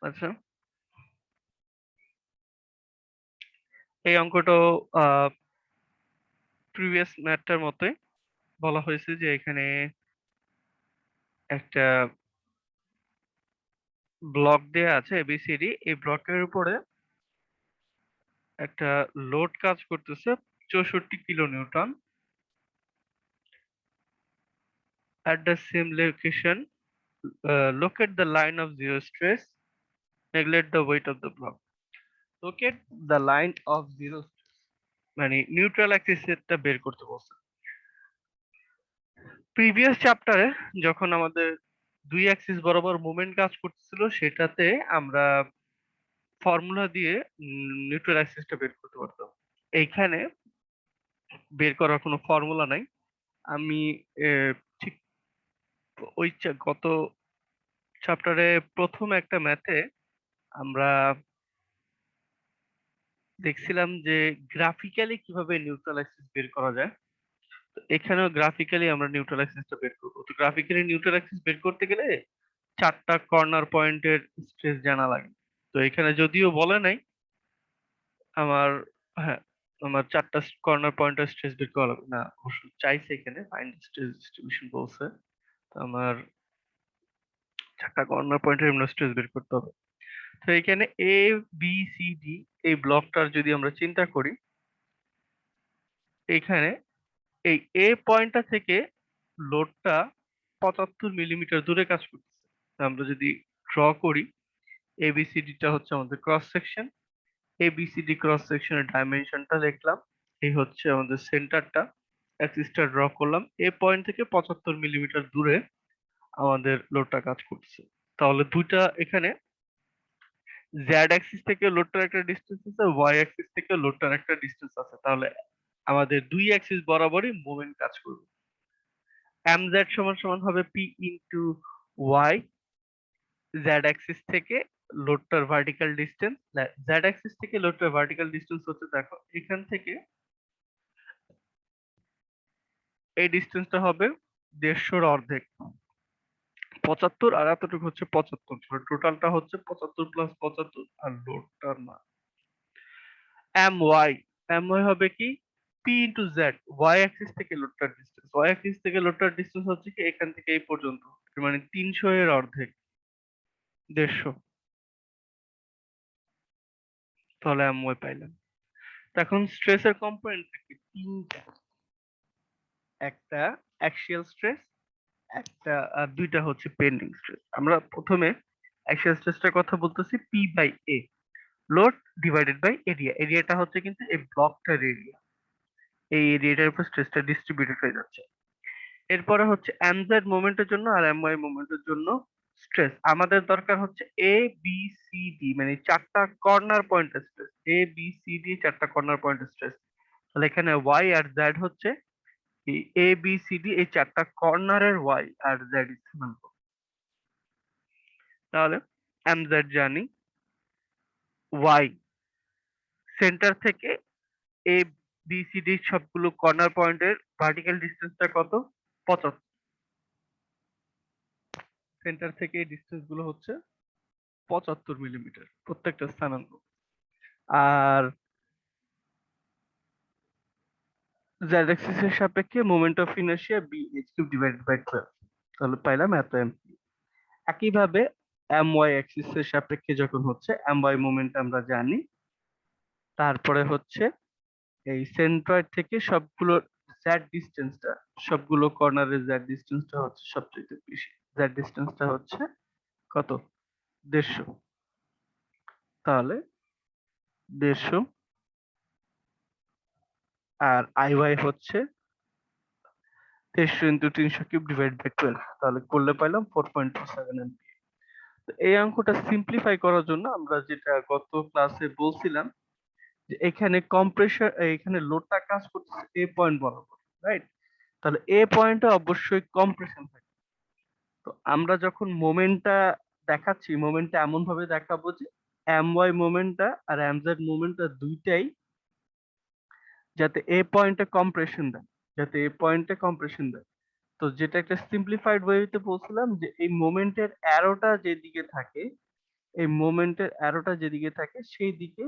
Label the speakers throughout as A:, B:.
A: আচ্ছা, এই অঙ্কটাও প্রিভিয়াস ম্যাথটার মতোই বলা হয়েছে যে এখানে একটা ব্লক দেয়া আছে এবিসিডি। এই ব্লকের উপরে একটা লোড কাজ করতেছে 64 kilo Newton at the same location. Locate the line of zero stress, neglect the weight of the block. Locate the line of zero stress মানে নিউট্রাল অ্যাক্সিসটা বের করতে বলছে। প্রিভিয়াস চ্যাপ্টারে যখন আমাদের দুই অ্যাক্সিস বরাবর মুভমেন্ট কাজ করতেছিল সেটাতে আমরা ফর্মুলা দিয়ে নিউট্রাল অ্যাক্সিসটা বের করতে পারতাম। এইখানে বের করার কোনো ফর্মুলা নাই। আমি ঠিক ওই গত চ্যাপ্টারে প্রথম একটা ম্যাথে আমরা দেখছিলাম যে গ্রাফিক্যালি কিভাবে নিউট্রাল অ্যাক্সিস বের করা যায়। তো এখানেও গ্রাফিক্যালি আমরা নিউট্রাল অ্যাক্সিসটা বের করব। তো গ্রাফিক্যালি নিউট্রাল অ্যাক্সিস বের করতে গেলে চারটা কর্নার পয়েন্টের স্ট্রেস জানা লাগে। তো এখানে যদিও বলে নাই আমার, হ্যাঁ, আমার চারটা কর্নার পয়েন্টের স্ট্রেস বের করা লাগবে না, অবশ্য চাইছে এখানে ফাইন্ড স্ট্রেস ডিস্ট্রিবিউশন বলছে। তো আমার চারটা কর্নার পয়েন্টের এমন স্ট্রেস বের করতে হবে। তো এখানে এ বি সি ডি এই ব্লকটার যদি আমরা চিন্তা করি, এখানে এই এ পয়েন্টটা থেকে লোডটা 75 মিলিমিটার দূরে কাজ করতেছে। আমরা যদি ড্র করি, এবিসিডিটা হচ্ছে আমাদের ক্রস সেকশন, এবিসিডি ক্রস সেকশনের ডাইমেনশনটা লিখলাম, এই হচ্ছে আমাদের সেন্টারটা, অ্যাক্সিসটা ড্র করলাম, এ পয়েন্ট থেকে 75 মিলিমিটার দূরে আমাদের লোডটা কাজ করতেছে। তাহলে দুইটা এখানে জেড অ্যাক্সিস থেকে লোডটার একটা ডিস্টেন্স আছে, ওয়াই অ্যাক্সিস থেকে লোডটার একটা ডিস্টেন্স আছে। তাহলে আমাদের দুই অ্যাক্সিস বরাবরই মুভমেন্ট কাজ করবে। mz সমান সমান হবে p into y, z axis থেকে লোডটার ভার্টিক্যাল ডিস্টেন্স। জেড অ্যাক্সিস থেকে লোডটার ভার্টিক্যাল ডিস্টেন্স হচ্ছে, দেখো এখান থেকে এই ডিস্টেন্সটা হবে 150 অর্ধেক, 75, আর এতটুকু হচ্ছে 75, টোটালটা হচ্ছে 75 প্লাস 75, আর লোডটার না এম ওয়াই। এম ওয়াই হবে কি p into z, y axis থেকে লোডটার ডিস্টেন্স, ওয়াই অ্যাক্সিস থেকে লোডটার ডিস্টেন্স হচ্ছে কি এখান থেকে এই পর্যন্ত, মানে 300 এর অর্ধেক, 150। তাহলে এম ওয়াই পাইলাম। তো এখন স্ট্রেসের কম্পোনেন্ট কি তিনটা, একটা অ্যাক্সিয়াল স্ট্রেস, একটা আর দুইটা হচ্ছে পেন্ডিং স্ট্রেস। আমরা প্রথমে অ্যাক্সিয়াল স্ট্রেসটার কথা বলতেছি, p by a, load divided by area. এরিয়াটা হচ্ছে কিন্তু এই ব্লকটার এরিয়া, এই এরিয়াটার উপর স্ট্রেসটা ডিস্ট্রিবিউটেড হয়ে যাচ্ছে। এরপরে হচ্ছে এমজেড মোমেন্টের জন্য আর এমওয়াই মোমেন্টের জন্য স্ট্রেস আমাদের দরকার হচ্ছে এ বি সি ডি, মানে চারটা কর্নার পয়েন্টের stress, A B C D চারটা কর্নার পয়েন্টের স্ট্রেস। তাহলে এখানে ওয়াই আর জেড হচ্ছে এই এ বি সি ডি এই চারটা কর্নারের ওয়াই আর জেড স্থানাঙ্ক। তাহলে এমজেড জানি, ওয়াই সেন্টার থেকে এ বি সি ডি সবগুলো কর্নার পয়েন্টের ভার্টিক্যাল ডিস্টেন্সটা কত, 75। সেন্টার থেকে এই ডিস্টেন্স গুলো হচ্ছে 75 মিলিমিটার প্রত্যেকটা স্থানাঙ্ক। আর জেড অ্যাক্সিস এর সাপেক্ষে moment of inertia b h cube divided by 12। তাহলে পাইলাম এত এম। একইভাবে এম ওয়াই অ্যাক্সিস এর সাপেক্ষে যখন হচ্ছে এম ওয়াই মোমেন্ট আমরা জানি, তারপরে হচ্ছে এই সেন্ট্রয়েড থেকে সবগুলো জেড ডিস্টেন্সটা, সবগুলো কর্নারের জেড ডিস্টেন্সটা হচ্ছে সবচেয়ে বেশি, জেড ডিস্টেন্সটা হচ্ছে কত, 150। তাহলে 150 আর আই ওয়াই হচ্ছে 150 ইন্টু 300 কিউব ডিভাইড বাই 12। তাহলে করলে পাইলাম 4.27 এমপিএ। তো এই অঙ্কটা সিম্পলিফাই করার জন্য আমরা যেটা গত ক্লাসে বলছিলাম যে এখানে কম্প্রেশন, এখানে লোডটা কাজ করতেছে এ পয়েন্ট বরাবর, রাইট? তাহলে এ পয়েন্টে অবশ্যই কম্প্রেশন থাকে। তো আমরা যখন মোমেন্টটা দেখাচ্ছি, মোমেন্টটা এমন ভাবে দেখাবো যে এম ওয়াই মোমেন্টটা আর এম জেড মোমেন্টটা দুইটাই যাতে এ পয়েন্টে কম্প্রেশন দেয়, যাতে এ পয়েন্টে কম্প্রেশন দেয়। তো যেটা একটা সিম্পলিফাইড ওয়েতে বলছিলাম যে এই মোমেন্টের অ্যারোটা যেদিকে থাকে এই মোমেন্টের অ্যারোটা যেদিকে থাকে সেই দিকে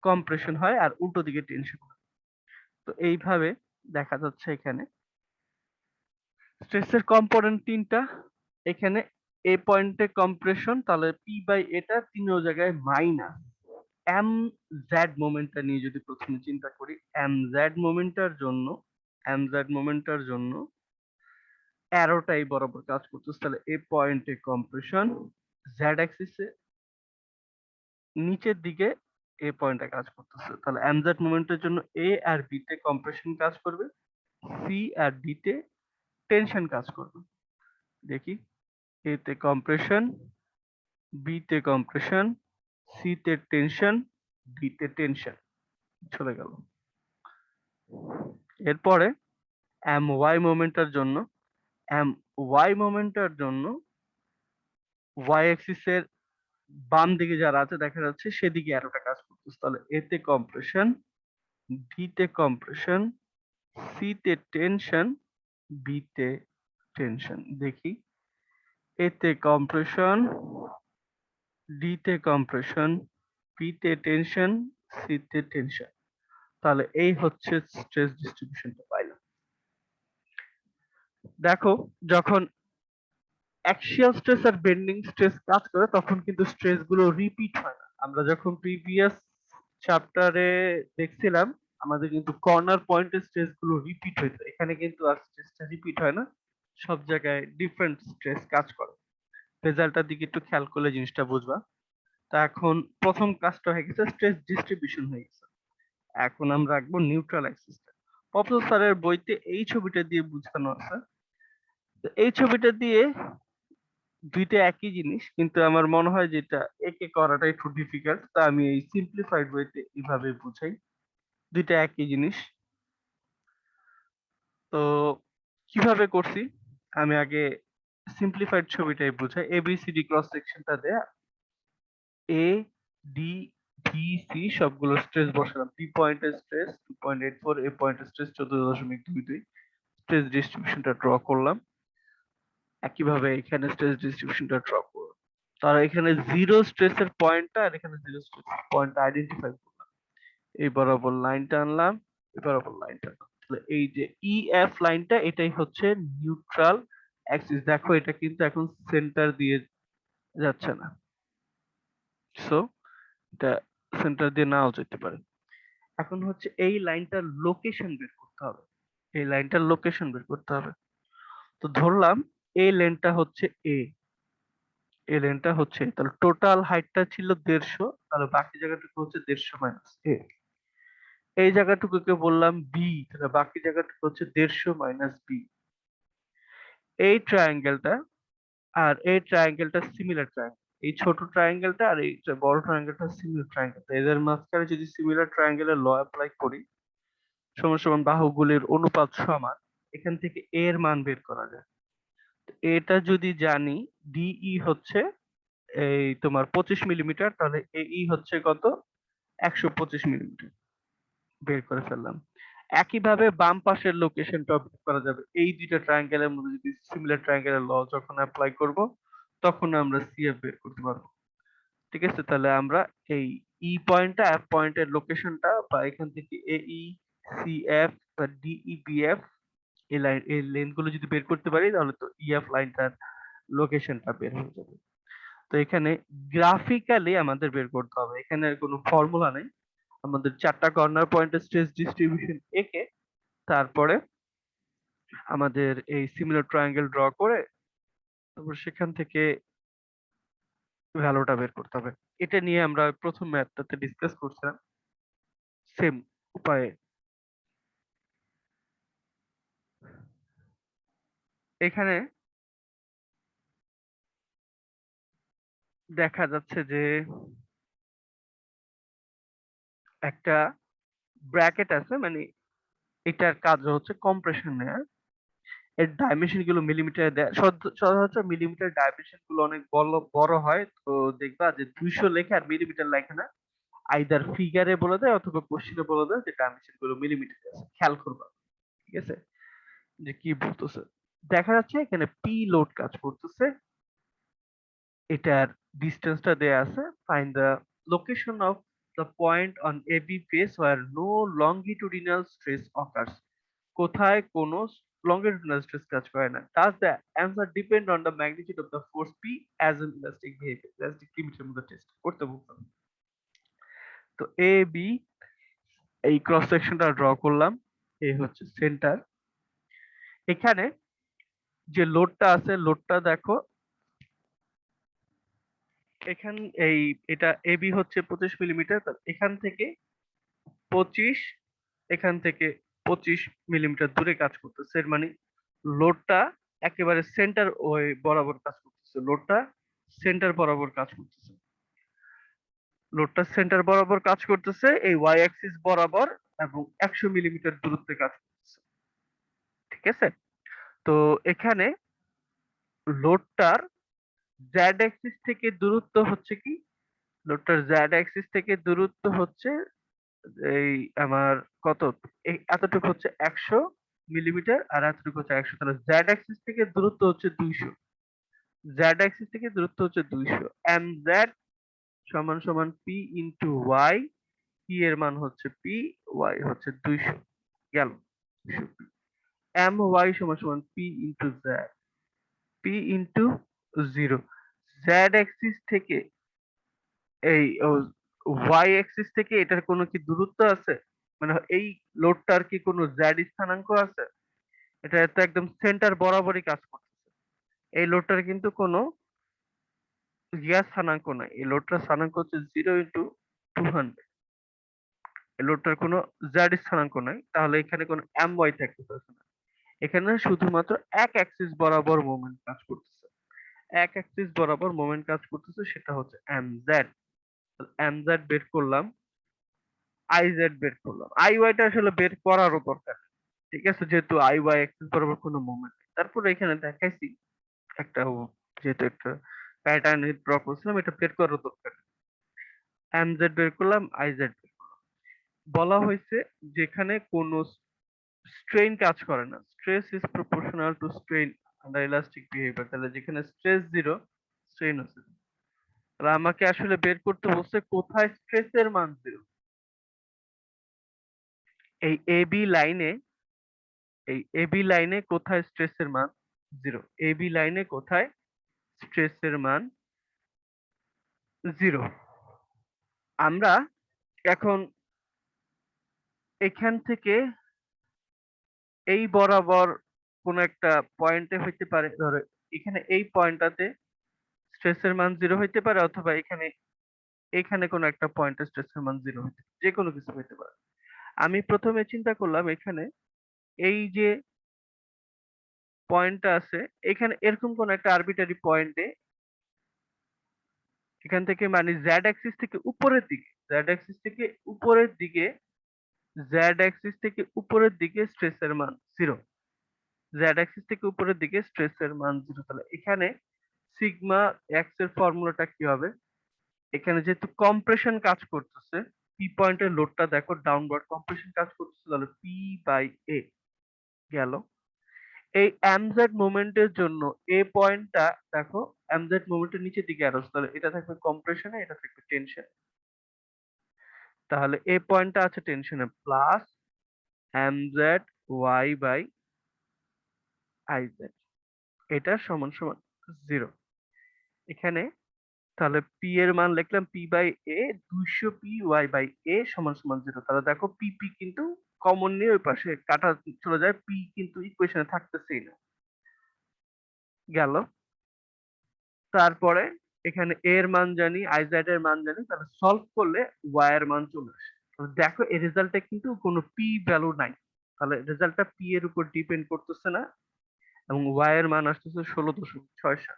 A: কম্প্রেশন হয় আর উল্টো দিকে টেনশন হয়। তো এইভাবে দেখা যাচ্ছে এখানে স্ট্রেসের কম্পোনেন্ট তিনটা। এখানে এ পয়েন্টে কম্প্রেশন, তাহলে পি বাই এটা তিন জায়গায় মাইনাস এম জেড মোমেন্টটা নিয়ে যদি প্রথমে চিন্তা করি, এম জেড মোমেন্টটার জন্য অ্যারোটাই বরাবর কাজ করতেছে, তাহলে এ পয়েন্টে কম্প্রেশন, জেড অ্যাক্সিসে নিচের দিকে এ পয়েন্টে কাজ করতেছে, তাহলে এম জেড মোমেন্টের জন্য এ আর বি তে কম্প্রেশন কাজ করবে, সি আর ডি তে টেনশন কাজ করবে। দেখি, এ তে কম্প্রেশন, বি তে কম্প্রেশন, সি তে টেনশন, ডি তে টেনশন চলে গেল। এরপরে এম ওয়াই মোমেন্টের জন্য, এম ওয়াই মোমেন্টের জন্য ওয়াই অ্যাক্সিসের বাম দিকে যারা আছে দেখা যাচ্ছে সেদিকে অ্যারোটা কাজ করতেছে, তাহলে এ তে কম্প্রেশন, ডি তে কম্প্রেশন, সি তে টেনশন, বি তে টেনশন। দেখি, এ তে কম্প্রেশন, ডি তে কম্প্রেশন, বি তে টেনশন, সি তে টেনশন। তাহলে এই হচ্ছে স্ট্রেস ডিস্ট্রিবিউশনটা পাইলাম। দেখো, যখন অ্যাক্সিয়াল স্ট্রেস আর বেন্ডিং স্ট্রেস কাজ করে তখন কিন্তু স্ট্রেস গুলো রিপিট হয় না। আমরা যখন প্রিভিয়াস চ্যাপ্টারে দেখছিলাম আমাদের কিন্তু কর্নার পয়েন্টের স্ট্রেস গুলো রিপিট হইতো, এখানে কিন্তু আর স্ট্রেসটা রিপিট হয় না, সব জায়গায় ডিফারেন্ট স্ট্রেস কাজ করে। রেজাল্টটার দিকে একটু খেয়াল করলে জিনিসটা বুঝবা। তা এখন প্রথম কাজটা হয়ে গেছে, স্ট্রেস ডিস্ট্রিবিউশন হয়ে গেছে। এখন আমরা রাখবো নিউট্রাল অ্যাক্সিসটা। প্রফেসর স্যারের বইতে এই ছবিটা দিয়ে বোঝানো আছে। তো এই ছবিটা দিয়ে দুইটা একই জিনিস, কিন্তু আমার মনে হয় যেটা একে করাটা একটু ডিফিকাল্ট, তা আমি এই সিম্পলিফাইড ওয়েতে এইভাবে বুঝাই। দুইটা একই জিনিস। তো কিভাবে করছি, আমি আগে সিম্পলিফাইড ছবিটাই বুঝাই। এবিসিডি ক্রস সেকশনটা দেয়া, এ ডি বি সি সবগুলো স্ট্রেস বসালাম। পি পয়েন্টের স্ট্রেস 2.84, এ পয়েন্টের স্ট্রেস 14.22, স্ট্রেস ডিস্ট্রিবিউশনটা ড্র করলাম। একইভাবে এখানে স্ট্রেস ডিস্ট্রিবিউশনটা ড্র করব। তার এখানে জিরো স্ট্রেসের পয়েন্টটা আর এখানে জিরো স্ট্রেসের পয়েন্টটা আইডেন্টিফাই করলাম। এই বরাবর লাইনটা আনলাম, এই বরাবর লাইনটা আনলাম। তাহলে এই যে ই এফ লাইনটা এটাই হচ্ছে নিউট্রাল অ্যাক্সিস। দেখো এটা কিন্তু এখন সেন্টার দিয়ে যাচ্ছে না, সো এটা সেন্টার দিয়ে নাও যেতে পারে। এখন হচ্ছে এই লাইনটার লোকেশন বের করতে হবে, এই লাইনটার লোকেশন বের করতে হবে। তো ধরলাম এই লেনটা হচ্ছে এ, এই লেনটা হচ্ছে, তাহলে টোটাল হাইটটা ছিল 150, তাহলে বাকি জায়গাটুকু হচ্ছে 150 মাইনাস এ। এই জায়গাটুকুকে বললাম বি, তাহলে বাকি জায়গাটুকু হচ্ছে 150 মাইনাস বি। এই ট্রায়াঙ্গেলটা আর এই ট্রায়াঙ্গেলটা সিমিলার ট্রায়াঙ্গেল, এই ছোট ট্রায়াঙ্গেলটা আর এই বড় ট্রায়াঙ্গেলটা সিমিলার ট্রায়াঙ্গেল। এদের মাঝখানে যদি সিমিলার ট্রায়াঙ্গেলের ল অ্যাপ্লাই করি, সমান সমান বাহুগুলির অনুপাত সমান, এখান থেকে এ এর মান বের করা যায়। এটা যদি জানি ডিই হচ্ছে এই তোমার 25 মিলিমিটার, তাহলে এই হচ্ছে কত, 125 মিলিমিটার, বের করে ফেললাম। একইভাবে বাম পাশের লোকেশনটা বের করা যাবে। এই দুইটা ট্রায়াঙ্গেলের মধ্যে যদি সিমিলার ট্রায়াঙ্গেলের ল যখন অ্যাপ্লাই করব তখন আমরা সিএফ বের করতে পারবো। ঠিক আছে, তাহলে আমরা এই ই পয়েন্টটা, এফ পয়েন্টের লোকেশনটা, বা এখান থেকে এই সিএফ বা ডিইবিএফ এই লাইন, এই লেন্থ গুলো যদি বের করতে পারি তাহলে তো ইএফ লাইনটার লোকেশনটা বের হয়ে যাবে। তো এখানে গ্রাফিক্যালি আমাদের বের করতে হবে, এখানে কোনো ফর্মুলা নেই। আমাদের চারটা কর্নার পয়েন্টের স্ট্রেস ডিস্ট্রিবিউশন এঁকে তারপরে আমাদের এই সিমিলার ট্রায়াঙ্গেল ড্র করে তারপর সেখান থেকে ভ্যালুটা বের করতে হবে। এটা নিয়ে আমরা প্রথম ম্যাথটাতে ডিসকাস করছিলাম সেম উপায়ে। এখানে দেখা যাচ্ছে যে একটা ব্র্যাকেট আছে, মানে এটার কাজ হচ্ছে কম্প্রেশন নেওয়া। এর ডাইমেনশন গুলো মিলিমিটারে দেয়, সচরাচর মিলিমিটার ডাইমেনশন গুলো অনেক বড় বড় হয়। তো দেখবা যে 200 লেখে আর মিলিমিটার লেখে না, আইদার ফিগারে বলে দেয় অথবা কোশ্চেনে বলে দেয় যে ডাইমেনশন গুলো মিলিমিটারে আছে। খেয়াল করবা, ঠিক আছে, যে কি বলতেছে। দেখা যাচ্ছে এখানে পি লোড কাজ করতেছে, এটার ডিসটেন্সটা দেয়া আছে। Find the location of the point on AB face where no longitudinal stress occurs. কোথায় কোনো লংগিটুডিনাল স্ট্রেস কাজ করে না। Does the answer depend on the magnitude of the force P as an elastic behaviour. Elastic লিমিটের মধ্যে test করতে বলতাম। তো এ বি এই ক্রস সেকশনটা ড্র করলাম। এই হচ্ছে সেন্টার। এখানে যে লোডটা আছে লোডটা দেখো এখান এই এটা এবি হচ্ছে 25 মিলিমিটার। এখান থেকে 25 এখান থেকে 25 মিলিমিটার দূরে কাজ করতেছে। এর মানে লোডটা একেবারে সেন্টার ওই বরাবর কাজ করতেছে। লোডটা সেন্টার বরাবর কাজ করতেছে। লোডটা সেন্টার বরাবর কাজ করতেছে এই ওয়াই অ্যাক্সিস বরাবর এবং 100 মিলিমিটার দূরত্বে কাজ করতেছে। ঠিক আছে? তো এখানে লোডটার জেড অ্যাক্সিস থেকে দূরত্ব হচ্ছে কি? লোডটার জেড অ্যাক্সিস থেকে দূরত্ব হচ্ছে এই আমার কত এতটুকু হচ্ছে 100 মিলিমিটার আর এতটুকু হচ্ছে 100। তাহলে জেড অ্যাক্সিস থেকে দূরত্ব হচ্ছে 200। জেড অ্যাক্সিস থেকে দূরত্ব হচ্ছে 200। এম জেড সমান সমান পি ইন্টু ওয়াই। পি এর মান হচ্ছে পি, ওয়াই হচ্ছে 200 গেল। এম ওয়াই সমান সমান p into Z, P into 0। Z axis থেকে এই ওয়াই অ্যাক্সিস থেকে এটার কোনো কি দূরত্ব আছে? মানে এই লোডটার কি কোনো জেড স্থানাঙ্ক আছে? এটা তো একদম সেন্টার বরাবরই কাজ করতেছে। এই লোডটার কিন্তু কোনো স্থানাঙ্ক নাই। এই লোডটার স্থানাঙ্ক হচ্ছে 0 × 200। এই লোডটার কোনো জেড স্থানাঙ্ক নাই। তাহলে এখানে কোনো এম ওয়াই থাকতে পারছে না। এখানে শুধুমাত্র এক অ্যাক্সিস বরাবর মোমেন্ট কাজ করতেছে। এক অ্যাক্সিস বরাবর মোমেন্ট কাজ করতেছে, সেটা হচ্ছে এম জেড। এম জেড বের করলাম, আই জেড বের করলাম। আই ওয়াইটা আসলে বের করারও দরকার নেই। ঠিক আছে? যেহেতু আই ওয়াই অ্যাক্সিস বরাবর কোনো মোমেন্ট নেই। তারপরে এখানে দেখাইছি একটা যেহেতু একটা প্যাটার্ন ড্র করছিলাম, এটা বের করার দরকার নেই। এম জেড বের করলাম, আই জেড বের করলাম। বলা হয়েছে যেখানে কোনো স্ট্রেইন কাজ করে না। Stress is proportional to strain under elastic behaviour. তাহলে যেখানে স্ট্রেস 0, স্ট্রেইন ও 0। তাহলে আমাকে আসলে বের করতে বলছে কোথায় স্ট্রেসের মান 0। এই এবি লাইনে এই এবি লাইনে কোথায় স্ট্রেসের মান 0। এবি লাইনে কোথায় স্ট্রেসের মান 0। আমরা এখন এখান থেকে এই বরাবর কোন একটা পয়েন্টে হইতে পারে, ধরো এখানে এই পয়েন্টটাতে স্ট্রেসের মান 0 হইতে পারে, অথবা এখানে এখানে কোন একটা পয়েন্টে স্ট্রেসের মান 0 হইতে পারে। যেকোনো কিছু হইতে পারে। আমি প্রথমে চিন্তা করলাম এখানে এই যে পয়েন্টটা আছে, এখানে এরকম কোন একটা আরবিটারি পয়েন্টে এখান থেকে মানে জেড অ্যাক্সিস থেকে উপরের দিকে, জেড অ্যাক্সিস থেকে উপরের দিকে, জেড অ্যাক্সিস থেকে উপরের দিকে স্ট্রেসের মান 0। জেড অ্যাক্সিস থেকে উপরের দিকে স্ট্রেসের মান 0। তাহলে এখানে সিগমা এক্স এর ফর্মুলাটা কি হবে? এখানে যেহেতু কম্প্রেশন কাজ করতেছে, পি পয়েন্টের লোডটা দেখো ডাউনওয়ার্ড কম্প্রেশন কাজ করতেছে, তাহলে পি বাই এ গেল। এই এমজেড মোমেন্টের জন্য এ পয়েন্টটা দেখো এমজেড মোমেন্টের নিচের দিকে অ্যারোস, তাহলে এটা থাকবে কম্প্রেশনে, এটা থাকবে টেনশন। তাহলে এ পয়েন্টটা আছে টেনশনে, plus MZ y by IZ, এটা সমান সমান 0। এখানে তাহলে পি এর মান লিখলাম P by A, 200 P Y by A সমান সমান 0। তাহলে দেখো পি পি কিন্তু কমন নিয়ে ওই পাশে কাটা চলে যায়, পি কিন্তু ইকুয়েশনে থাকতেছেই না, গেল। তারপরে এখানে এ এর মান জানি, আই জেড এর মান জানি, তাহলে সলভ করলে ওয়াই এর মান চলে আসে। তাহলে দেখো এই রেজাল্টে কিন্তু কোনো পি ভ্যালু নাই। তাহলে রেজাল্টটা পি এর উপর ডিপেন্ড করতেছে না, এবং ওয়াই এর মান আসতেছে 16.67।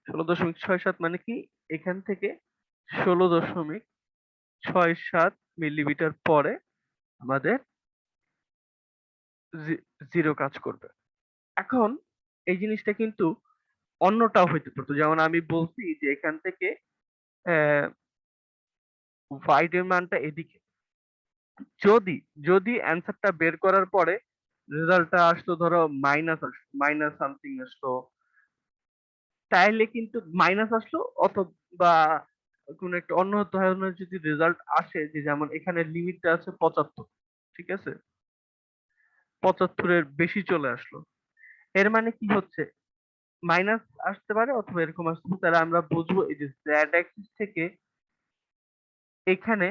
A: 16.67 মানে কি? এখান থেকে 16.67 মিলিমিটার পরে আমাদের জিরো কাজ করবে। এখন এই জিনিসটা কিন্তু অন্যটাও হইতে পারতো, যেমন আমি বলছি যে এখান থেকে ওয়াইড এর মানটা এদিকে, যদি যদি অ্যান্সারটা বের করার পরে রেজাল্টটা আসতো ধরো মাইনাস, আসতো মাইনাস সামথিং আসতো, তাইলে কিন্তু মাইনাস আসলো অথবা কোন একটা অন্য ধরনের যদি রেজাল্ট আসে, যে যেমন এখানে লিমিটটা আছে 75, ঠিক আছে, 75-এর বেশি চলে আসলো, এর মানে কি হচ্ছে, মাইনাস আসতে পারে অথবা এরকম আসতে পারে, তাহলে আমরা বুঝবো এই যে জেড অ্যাক্সিস থেকে এখানে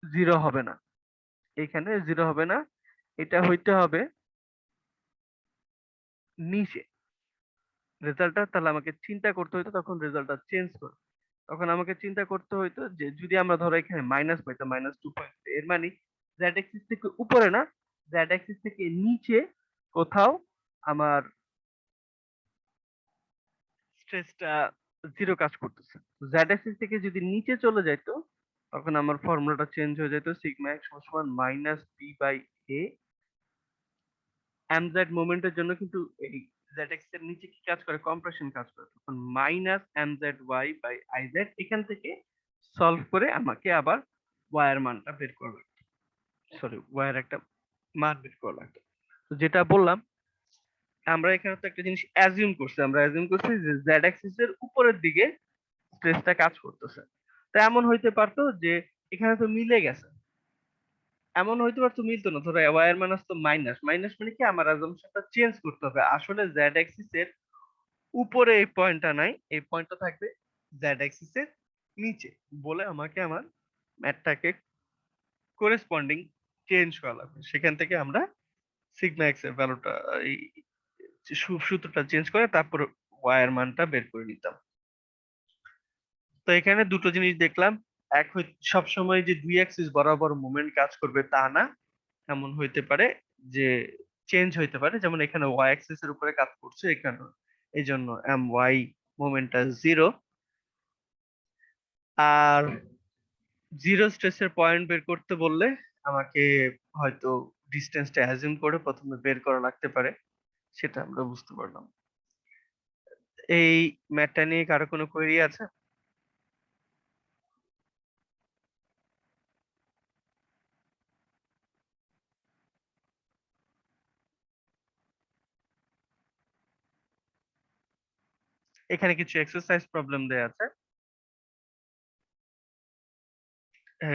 A: জিরো হবে না, এখানে জিরো হবে না, এটা হইতে হবে নিচে রেজাল্টটা। তাহলে আমাকে চিন্তা করতে হইতো তখন রেজাল্টটা চেঞ্জ করে, তখন আমাকে চিন্তা করতে হইতো যে যদি আমরা ধরো এখানে মাইনাস পাইতাম -2, এর মানে জেড অ্যাক্সিস থেকে উপরে না, জেড অ্যাক্সিস থেকে নিচে কোথাও আমার স্ট্রেসটা জিরো কাজ করতেছে। জেড অ্যাক্সিস থেকে যদি নিচে চলে যাইতো তখন আমার ফর্মুলাটা চেঞ্জ হয়ে যেত, সিগমা এক্স সমান minus B by A. MZ মোমেন্টের জন্য কিন্তু এই জেড এক্স এর নিচে কি কাজ করে, কম্প্রেশন কাজ করে, তখন minus MZ y by IZ, এখান থেকে সলভ করে আমাকে আবার ওয়াই এর মানটা বের করা লাগবে, সরি ওয়াই এর একটা মান বের করা লাগবে। তো যেটা বললাম, আমরা এখানে তো একটা জিনিস অ্যাজিউম করছি, আমরা অ্যাজিউম করছি যে জেড অ্যাক্সিস এর উপরের দিকে স্ট্রেসটা কাজ করতেছে। তো এমন হইতে পারতো যে এখানে তো মিলে গেছে, এমন হইতে পারতো মিলতো না, ধরো ওয়াই এর মান আসতো মাইনাস, মাইনাস মানে কি আমার অ্যাজাম্পশনটা চেঞ্জ করতে হবে, আসলে জেড অ্যাক্সিস এর উপরে এই পয়েন্টটা নাই, এই পয়েন্টটা থাকবে জেড অ্যাক্সিস এর নিচে, বলে আমাকে আমার ম্যাথটাকে করেসপন্ডিং চেঞ্জ করা লাগবে, সেখান থেকে আমরা সিগমা এক্স এর ভ্যালুটা, এই সূত্রটা চেঞ্জ করে তারপর ওয়াই এর মানটা বের করে নিতাম। তো এখানে দুটো জিনিস দেখলাম, এক সব সময় যে দুই অ্যাক্সিস বরাবর মুভমেন্ট কাজ করবে তা না, এমন হইতে পারে যে চেঞ্জ হইতে পারে, যেমন এখানে ওয়াই অ্যাক্সিস এর উপরে কাজ করছে এখানে, এই জন্য এম ওয়াই মোমেন্টটা জিরো। আর জিরো স্ট্রেসের পয়েন্ট বের করতে বললে আমাকে হয়তো ডিস্টেন্সটা অ্যাজিউম করে প্রথমে বের করা লাগতে পারে, সেটা আমরা বুঝতে পারলাম। এই ম্যাথটা নিয়ে কারো কোনো কোয়েরি আছে? এখানে কিছু এক্সারসাইজ প্রবলেম দেয়া আছে,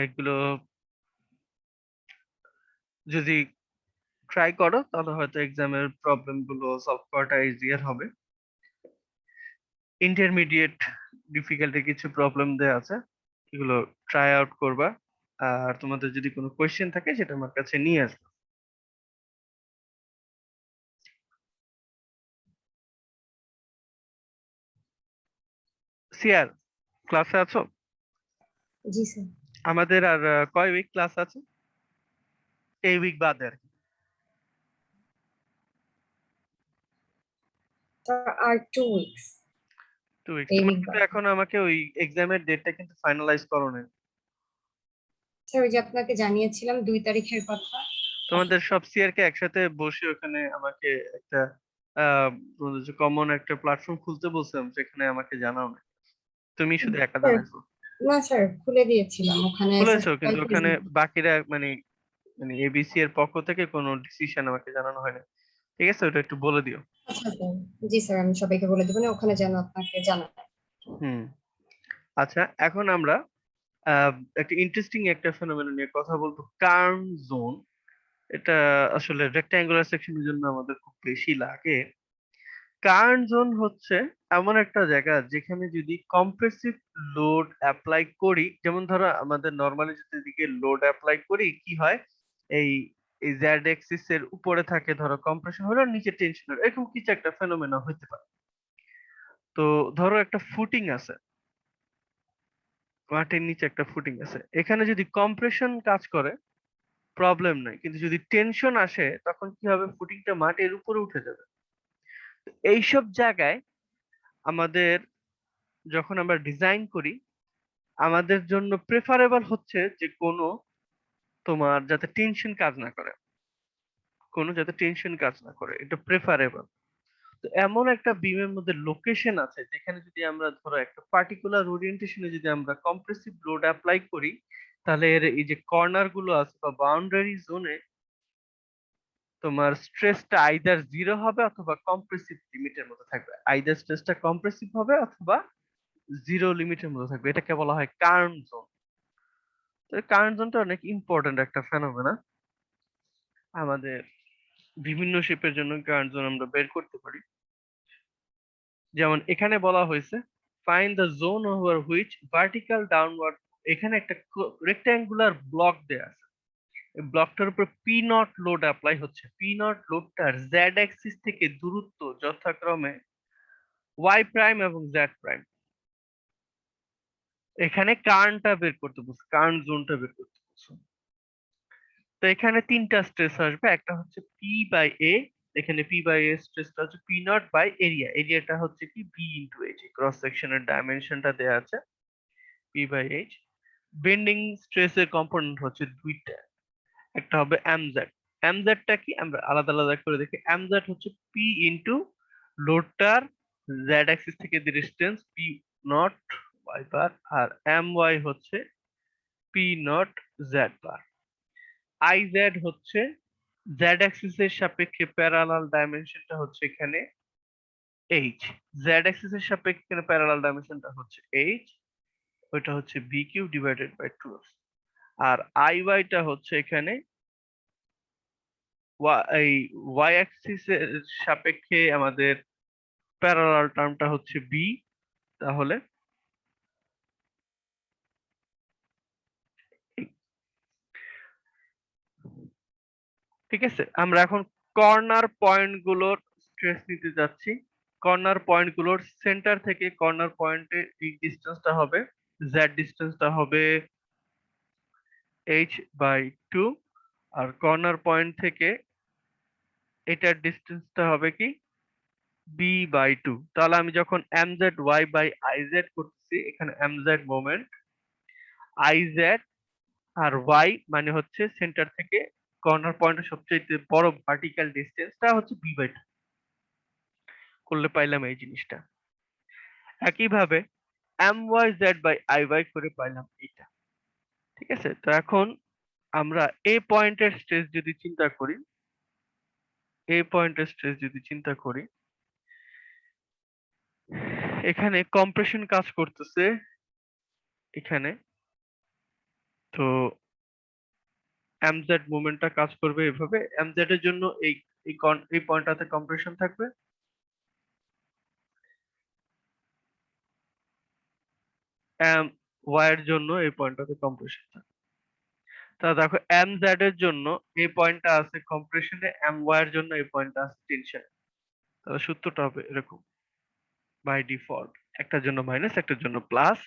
A: এগুলো যদি ট্রাই করো তাহলে হয়তো এক্সামের প্রবলেম গুলো সলভ করাটা ইজিয়ার হবে। ইন্টারমিডিয়েট ডিফিকাল্টি কিছু প্রবলেম দেয়া আছে, এগুলো ট্রাই আউট করবা, আর তোমাদের যদি কোনো কোয়েশ্চেন থাকে সেটা আমার কাছে নিয়ে আসবে। সিয়ার, ক্লাসে আছো?
B: জি স্যার।
A: আমাদের আর কয় উইক ক্লাস আছে? এই উইক বাদে আর কি।
B: আর 2 উইকস।
A: 2 উইকস।
B: এই
A: তোমরা
B: উইক
A: কিন্তু
B: বাদে।
A: এখন আমাকে ওই এক্সামের ডেটটা কিন্তু ফাইনালাইজ করো না।
B: স্যার ওই যে আপনাকে জানিয়েছিলাম 2 তারিখের কথা।
A: তোমাদের সব সিআর কে একসাথে বসে ওখানে আমাকে একটা কমন একটা প্ল্যাটফর্ম খুলতে বলছিলাম, সেখানে আমাকে জানাও না, তুমি শুধু একা
B: স্যার,
A: জানাইছো।
B: না স্যার খুলে দিয়েছিলাম ওখানে
A: খুলেছো কিন্তু
B: স্যার
A: ওখানে বাকিরা মানে মানে এবিসি এর পক্ষ থেকে কোনো ডিসিশন আমাকে জানানো হয়নি, ঠিক আছে, ওটা একটু বলে দিও।
B: আচ্ছা স্যার। জি স্যার, আমি সবাইকে বলে দেবো না ওখানে যেন আপনাকে জানায়।
A: হুম। আচ্ছা, এখন আমরা একটা ইন্টারেস্টিং একটা ফেনোমেনন নিয়ে কথা বলবো, কার্ন জোন। এটা আসলে রেক্ট্যাঙ্গুলার সেকশনের জন্য আমাদের খুব বেশি লাগে। কার্ন জোন হচ্ছে এমন একটা জায়গা যেখানে যদি কম্প্রেসিভ লোড অ্যাপ্লাই করি, যেমন ধরো আমাদের নর্মালি যদি দিকে লোড অ্যাপ্লাই করি কি হয়, এই এই জেড এক্সিস এর উপরে থাকে ধরো কম্প্রেশন হলো, নিচে টেনশন হলো, এরকম কিছু একটা ফেনোমেনা হতে পারে। তো ধরো একটা ফুটিং আছে, মাটির নিচে একটা ফুটিং আছে, এখানে যদি কম্প্রেশন কাজ করে প্রবলেম নাই, কিন্তু যদি টেনশন আসে তখন কি হবে, ফুটিংটা মাটির উপরে উঠে যাবে। এইসব জায়গায় আমাদের যখন আমরা ডিজাইন করি, আমাদের জন্য প্রেফারেবল হচ্ছে যে কোনো তোমার যাতে টেনশন কাজ না করে, কোনো যাতে টেনশন কাজ না করে, এটা প্রেফারেবল। তো এমন একটা বিমের মধ্যে লোকেশন আছে যেখানে যদি আমরা ধরো একটা পার্টিকুলার ওরিয়েন্টেশনে যদি আমরা কম্প্রেসিভ লোড অ্যাপ্লাই করি, তাহলে এর এই যে কর্নার গুলো আছে বা বাউন্ডারি জোনে তোমার স্ট্রেসটা আইদার 0 হবে অথবা কম্প্রেসিভ লিমিটের মধ্যে থাকবে। আইদার স্ট্রেসটা কম্প্রেসিভ হবে অথবা 0 লিমিটের মধ্যে থাকবে। এটাকে বলা হয় কার্ন জোন। তো কার্ন জোনটা অনেক ইম্পর্টেন্ট একটা ফেনোমেনা। আমাদের বিভিন্ন শেপের জন্য কার্ন জোন আমরা বের করতে পারি। যেমন এখানে বলা হয়েছে find the zone over which vertical downward, এখানে একটা রেক্ট্যাঙ্গুলার ব্লক দেয়া আছে। এই ব্লকটার উপর পি নট লোড অ্যাপ্লাই হচ্ছে। পি নট লোডটার জেড অ্যাক্সিস থেকে দূরত্ব যথাক্রমে ওয়াই প্রাইম এবং জেড প্রাইম। এখানে কার্নটা বের করতে বলছে, কার্ন জোনটা বের করতে বলছে। তো এখানে তিনটা স্ট্রেস আসবে, একটা হচ্ছে পি বাই এ, এখানে পি বাই এ স্ট্রেসটা হচ্ছে পি নট বাই এরিয়া, এরিয়াটা হচ্ছে কি বি ইন্টু এইচ, ক্রস সেকশনের ডাইমেনশনটা দেয়া আছে পি বাই এইচ। বেন্ডিং স্ট্রেসের কম্পোনেন্ট হচ্ছে দুইটা, একটা হবে এমজেড। এমজেডটা কি আমরা আলাদা আলাদা করে দেখি। এমজেড হচ্ছে পি ইন্টু লোডটার জেড অ্যাক্সিস থেকে distance P not Y bar, আর এম ওয়াই হচ্ছে P not Z bar. I Z হচ্ছে জেড অ্যাক্সিস এর সাপেক্ষে প্যারালাল ডাইমেনশনটা হচ্ছে এখানে এইচ, জেড অ্যাক্সিস এর সাপেক্ষে এখানে প্যারালাল ডাইমেনশনটা হচ্ছে এইচ, ওইটা হচ্ছে বি কিউ ডিভাইডেড বাই 2। আর আই ওয়াইটা হচ্ছে এখানে এই ওয়াই অ্যাক্সিস এর সাপেক্ষে আমাদের প্যারালাল টার্মটা হচ্ছে বি। তাহলে ঠিক আছে, আমরা এখন কর্নার পয়েন্ট গুলোর স্ট্রেস নিতে যাচ্ছি। কর্নার পয়েন্ট গুলোর সেন্টার থেকে কর্নার পয়েন্টে এই ডিস্টেন্সটা হবে, জেড ডিস্টেন্সটা হবে এইচ বাই 2, আর কর্নার পয়েন্ট থেকে এটার ডিস্টেন্সটা হবে কি বি বাই 2। তাহলে আমি যখন m z y by i z করতেছি, এখানে m z moment, i z আর ওয়াই মানে হচ্ছে সেন্টার থেকে কর্নার পয়েন্টের সবচেয়ে বড় ভার্টিক্যাল ডিস্টেন্সটা হচ্ছে বি বাই 2 করলে পাইলাম এই জিনিসটা। একইভাবে m y z by i y করে পাইলাম এটা। ঠিক আছে, তো এখন আমরা এ পয়েন্টের স্ট্রেস যদি চিন্তা করি, এ পয়েন্টের স্ট্রেস যদি চিন্তা করি, এখানে কম্প্রেশন কাজ করতেছে এখানে, তো এমজেড মোমেন্টটা কাজ করবে এভাবে। এমজেড এর জন্য এই পয়েন্টটাতে কম্প্রেশন থাকবে, এম ওয়াই এর জন্য এই পয়েন্টটাতে কম্প্রেশন থাকবে। তা দেখো এমজেড এর জন্য এই পয়েন্টটা আছে কম্প্রেশনে, এম ওয়াই এর জন্য এই পয়েন্টটা আছে টেনশনে। তাহলে সূত্রটা হবে এরকম বাই ডিফল্ট, একটার জন্য মাইনাস একটার জন্য প্লাস।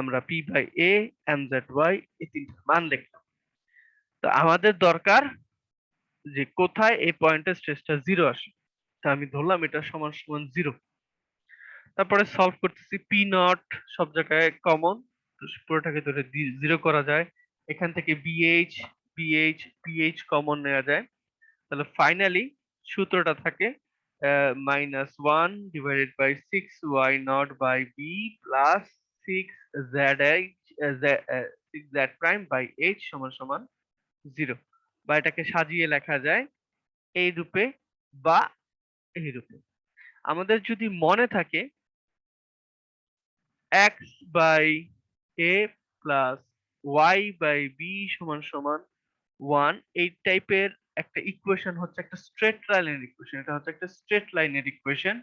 A: আমরা p by a m z y এই তিনটার মান লিখলাম। তো আমাদের দরকার যে কোথায় এই পয়েন্টের স্ট্রেসটা জিরো আসে। তা আমি ধরলাম এটা সমান সমান জিরো। তারপরে সলভ করতেছি, পি নট সব জায়গায় কমন, পুরোটাকে ধরে জিরো করা যায়। এখান থেকে বিএইচ বিএইচ পিএইচ কমন নেওয়া যায়। তাহলে ফাইনালি সূত্রটা থাকে -1/6y0/b প্লাস 6z সমান সমান 0। বা এটাকে সাজিয়ে লেখা যায় এই রূপে বা এই রূপে। আমাদের যদি মনে থাকে x by a plus y by b সমান সমান 1, এই টাইপের একটা ইকুয়েশন হচ্ছে একটা স্ট্রেট লাইনের ইকুয়েশন। এটা হচ্ছে একটা স্ট্রেট লাইনের ইকুয়েশন,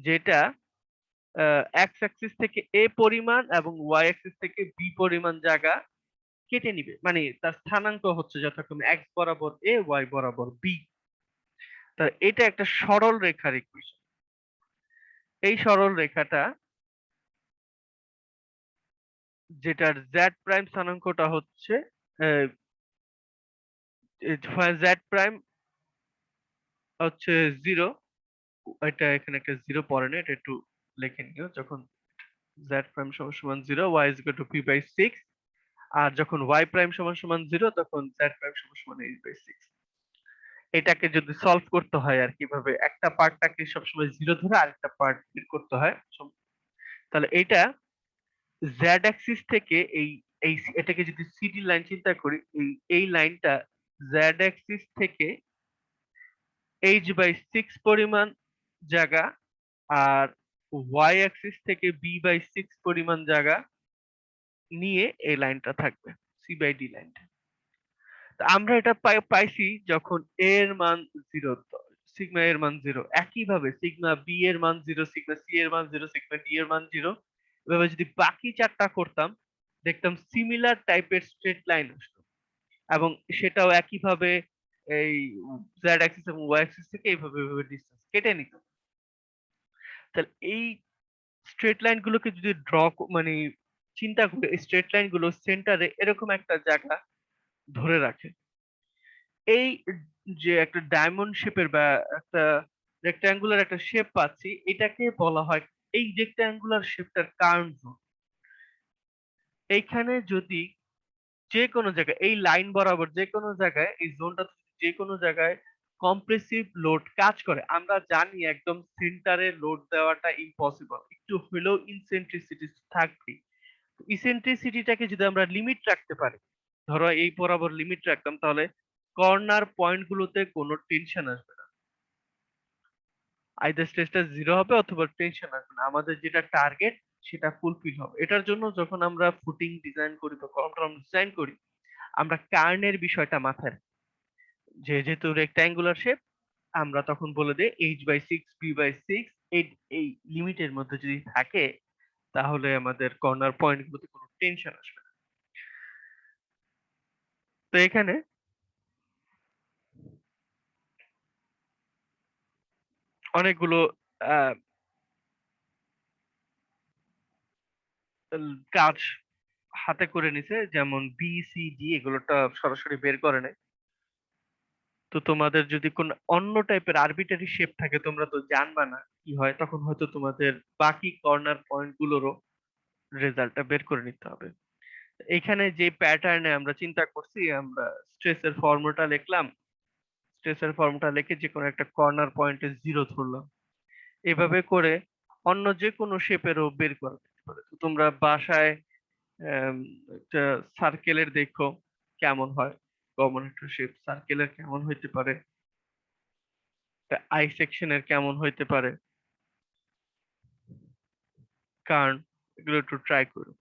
A: যেটা x অ্যাক্সিস থেকে a পরিমাণ এবং y অ্যাক্সিস থেকে b পরিমাণ জায়গা কেটে নিবে। মানে তার স্থানাঙ্ক হচ্ছে যথাক্রমে x বরাবর a, y বরাবর b। তা এটা একটা সরল রেখার ইকুয়েশন। এই সরল রেখাটা যেটার z প্রাইম স্থানাঙ্কটা হচ্ছে z প্রাইম হচ্ছে 0, এটা এখানে একটা 0 পড়ে না, এটা একটু লিখে নিও। যখন z প্রাইম সমান সমান 0, y is equal to p by 6, আর যখন y প্রাইম সমান সমান 0 তখন z প্রাইম সমান সমান h by 6। এটাকে যদি সলভ করতে হয় আর কিভাবে একটা পার্টটাকে সবসময় 0 ধরে আরেকটা পার্ট বের করতে হয়, তাহলে এইটা z অ্যাক্সিস থেকে এই এটাকে যদি সিডি লাইন চিন্তা করি, এই লাইনটা জেড অ্যাক্সিস থেকে h/6 পরিমাণ জায়গা আর ওয়াই অ্যাক্সিস থেকে b/6 পরিমাণ জায়গা নিয়ে এই লাইনটা থাকবে, c/d লাইনটা। তো আমরা এটা পাইছি যখন a এর মান 0, সিগমা এর মান 0। একইভাবে সিগমা b এর মান 0, সিগমা c এর মান 0, সিগমা d এর মান 0। এভাবে যদি বাকি চারটা করতাম, দেখতাম সিমিলার টাইপের স্ট্রেট লাইন আসতো এবং সেটাও একইভাবে এই z অ্যাক্সিস এবং y অ্যাক্সিস থেকে এইভাবে ডিসটেন্স কেটে নিত। তাহলে এই স্ট্রেট লাইন গুলোকে যদি মানে চিন্তা করি, এই স্ট্রেট লাইন গুলো সেন্টারে এরকম একটা জায়গা ধরে রাখে। এই যে একটা ডায়মন্ড শেপের বা একটা রেক্ট্যাঙ্গুলার একটা শেপ পাচ্ছি, এটাকে বলা হয়, এই রেক্ট্যাঙ্গুলার শেপটার কার্ন জোন। এইখানে যদি যে কোনো জায়গায় এই লাইন বরাবর যে কোনো জায়গায় এই জোনটা যে কোনো জায়গায় কম্প্রেসিভ লোড কাজ করে, আমরা জানি একদম সেন্টারে লোড দেওয়াটা ইম্পসিবল, একটু হলেও ইনসেন্ট্রিসিটি থাকবেই। ইসেন্ট্রিসিটিটাকে যদি আমরা লিমিট রাখতে পারি, ধরো এই বরাবর লিমিট রাখতাম, তাহলে কর্নার পয়েন্ট গুলোতে কোনো টেনশন আসবে না, আইদার স্ট্রেসটা জিরো হবে অথবা টেনশন আসবে না, আমাদের যেটা টার্গেট সেটা ফুলফিল হবে। এটার জন্য যখন আমরা ফুটিং ডিজাইন করি বা কলম ডিজাইন করি, আমরা কার্নের বিষয়টা মাথায় রাখি। যেহেতু রেক্ট্যাঙ্গুলার শেপ, আমরা তখন বলে দিই h/6 b/6 এই এই লিমিটের মধ্যে যদি থাকে, তাহলে আমাদের কর্নার পয়েন্ট গুলোতে কোনো টেনশন আসবে না। তো এখানে অনেকগুলো আহ, কাজ হাতে করে নিছে, যেমন বি সি ডি এগুলোটা সরাসরি বের করে নেয়। তো তোমাদের যদি কোন অন্য টাইপের আরবিটারি শেপ থাকে, তোমরা তো জানবা না কি হয়, তখন হয়তো তোমাদের বাকি কর্নার পয়েন্ট গুলোরও রেজাল্টটা বের করে নিতে হবে। এখানে যে প্যাটার্নে আমরা চিন্তা করছি, আমরা স্ট্রেসের ফর্মুলাটা লিখলাম, স্ট্রেসের ফর্মুলাটা লিখে যে কোনো একটা কর্নার পয়েন্টে জিরো ধরলাম। এভাবে করে অন্য যে কোনো শেপেরও বের করা যেতে পারে। তো তোমরা বাসায় আম, একটা সার্কেলের দেখো কেমন হয়, কমন একটা শেপ সার্কেলের কেমন হইতে পারে, আই সেকশনের কেমন হইতে পারে, কারণ এগুলো একটু ট্রাই করো।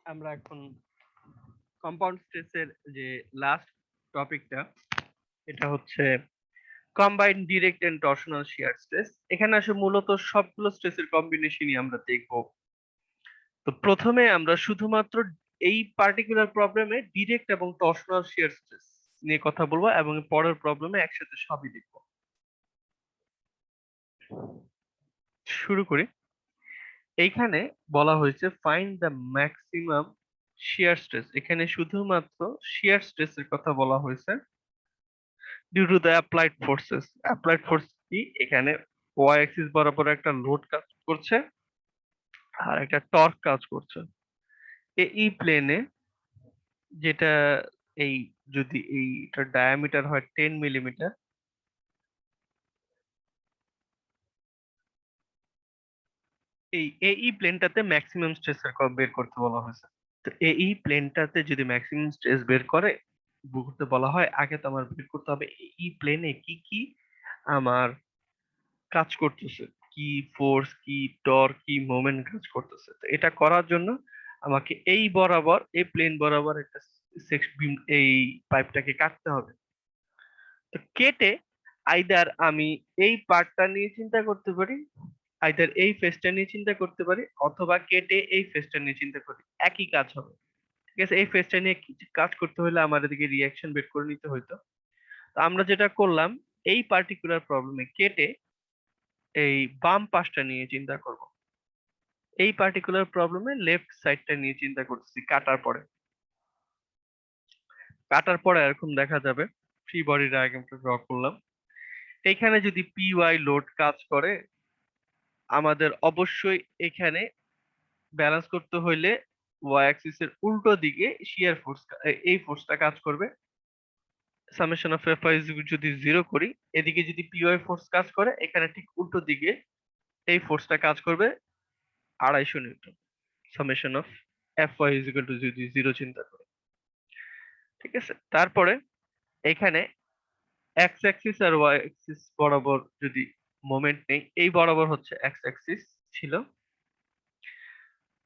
A: আমরা এখন কম্পাউন্ড স্ট্রেসের যে লাস্ট টপিকটা, এটা হচ্ছে combined direct and torsional shear stress. এখানে আসলে মূলত সবগুলো স্ট্রেসের কম্বিনেশনই আমরা দেখব। তো প্রথমে আমরা শুধুমাত্র এই পার্টিকুলার প্রবলেমে ডিরেক্ট এবং টর্শনাল শিয়ার স্ট্রেস নিয়ে কথা বলবো এবং পরের প্রবলেমে একসাথে সবই দেখব। শুরু করি। এইখানে বলা হয়েছে find the maximum shear stress. এখানে শুধুমাত্র শিয়ার স্ট্রেসের কথা বলা হয়েছে due to the applied forces. Applied force কি? এখানে ওয়াই অ্যাক্সিস বরাবর একটা লোড কাজ করছে আর একটা টর্ক কাজ করছে এই প্লেনে, যেটা এই যদি এইটার ডায়ামিটার হয় 10 মিলিমিটার, এই এই প্লেনটাতে ম্যাক্সিমাম স্ট্রেস বের করতে বলা হয়েছে। তো এই প্লেনটাতে যদি ম্যাক্সিমাম স্ট্রেস বের করতে বলা হয়, আগে তো আমার বের করতে হবে এই প্লেনে কি কি আমার কাজ করতেছে, কি ফোর্স, কি টর্ক, কি মোমেন্ট কাজ করতেছে। তো এটা করার জন্য আমাকে এই বরাবর, এই প্লেন বরাবর একটা এই পাইপটাকে কাটতে হবে। তো কেটে আইদার আমি এই পার্টটা নিয়ে চিন্তা করতে পারি, আইদার এই ফেসটা নিয়ে চিন্তা করতে পারি, অথবা কেটে এই ফেসটা নিয়ে চিন্তা করি, একই কাজ হবে। ঠিক আছে, এই ফেসটা নিয়ে কাজ করতে হলে আমার এদিকে রিয়াকশন বের করে নিতে হইতো। তো আমরা যেটা করলাম, এই পার্টিকুলার প্রবলেমে কেটে এই বাম পাশটা নিয়ে চিন্তা করব, এই পার্টিকুলার প্রবলেমে লেফট সাইডটা নিয়ে চিন্তা করতেছি। কাটার পরে এরকম দেখা যাবে ফ্রি বডি ডায়াগ্রামটা ড্র করলাম। এখানে যদি পিওয়াই লোড কাজ করে, আমাদের অবশ্যই এখানে ব্যালেন্স করতে হইলে ওয়াই অ্যাক্সিস এর উল্টো দিকে শিয়ার ফোর্স, এই ফোর্সটা কাজ করবে। সামেশন অফ এফ আই যদি 0 করি, এদিকে যদি পিওয়াই ফোর্স কাজ করে, এখানে ঠিক উল্টো দিকে এই ফোর্সটা কাজ করবে 250 newton. Summation of f y is equal to যদি 0 চিন্তা করি, ঠিক আছে। তারপরে এখানে এক্স অ্যাক্সিস আর ওয়াই অ্যাক্সিস বরাবর যদি মোমেন্ট নেই, এই বরাবর হচ্ছে এক্স অ্যাক্সিস ছিল।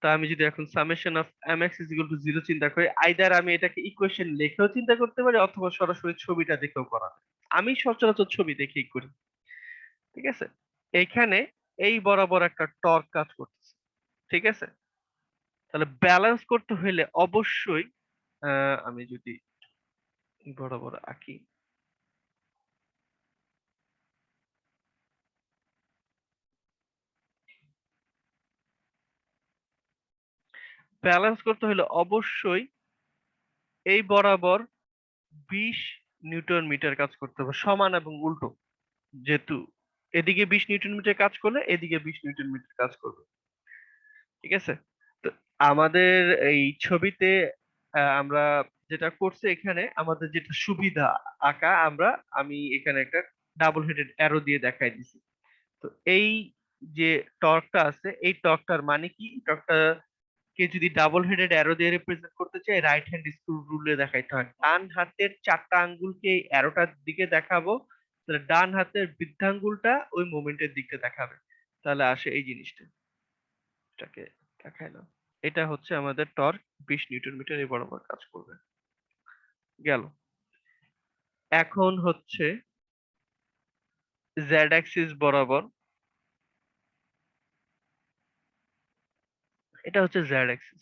A: তা আমি যদি এখন summation of m x is equal to 0 চিন্তা করি, আইদার আমি এটাকে ইকুয়েশন লিখেও চিন্তা করতে পারি অথবা সরাসরি ছবিটা দেখেও করা যায়। আমি সচরাচর ছবি দেখেই করি, ঠিক আছে। এইখানে এই বরাবর একটা টর্ক কাজ করতেছে, ঠিক আছে। তাহলে ব্যালেন্স করতে হইলে অবশ্যই আমি যদি বরাবর আঁকি, ব্যালেন্স করতে হলে অবশ্যই এই বরাবর 20 নিউটন মিটার কাজ করতে হবে, সমান এবং উল্টো। যেহেতু এদিকে 20 নিউটন মিটার কাজ করলে এদিকে 20 নিউটন মিটার কাজ করবে, ঠিক আছে। তো আমাদের এই ছবিতে আমরা যেটা করছি, এখানে আমাদের যেটা সুবিধা আঁকা, আমি এখানে একটা ডাবল হেডেড অ্যারো দিয়ে দেখাই দিছি। তো এই যে টর্কটা আছে, এই টর্কটার মানে কি, টর্কটা কে যদি ডাবল হেডেড অ্যারো দিয়ে রিপ্রেজেন্ট করতে চাই, রাইট হ্যান্ড স্ক্রু রুলে দেখাইতে হয়। ডান হাতের 4টা আঙ্গুলকে এই অ্যারোটার দিকে দেখাবো, তাহলে ডান হাতের বৃদ্ধাঙ্গুলটা ওই মোমেন্টের দিকে দেখাবে, তাহলে আসে এই জিনিসটা। এটাকে দেখাইলাম। এটা হচ্ছে আমাদের টর্ক, 20 নিউটন মিটার এই বরাবর কাজ করবে, গেল। এখন হচ্ছে জেড অ্যাক্সিস বরাবর, এটা হচ্ছে জেড অ্যাক্সিস।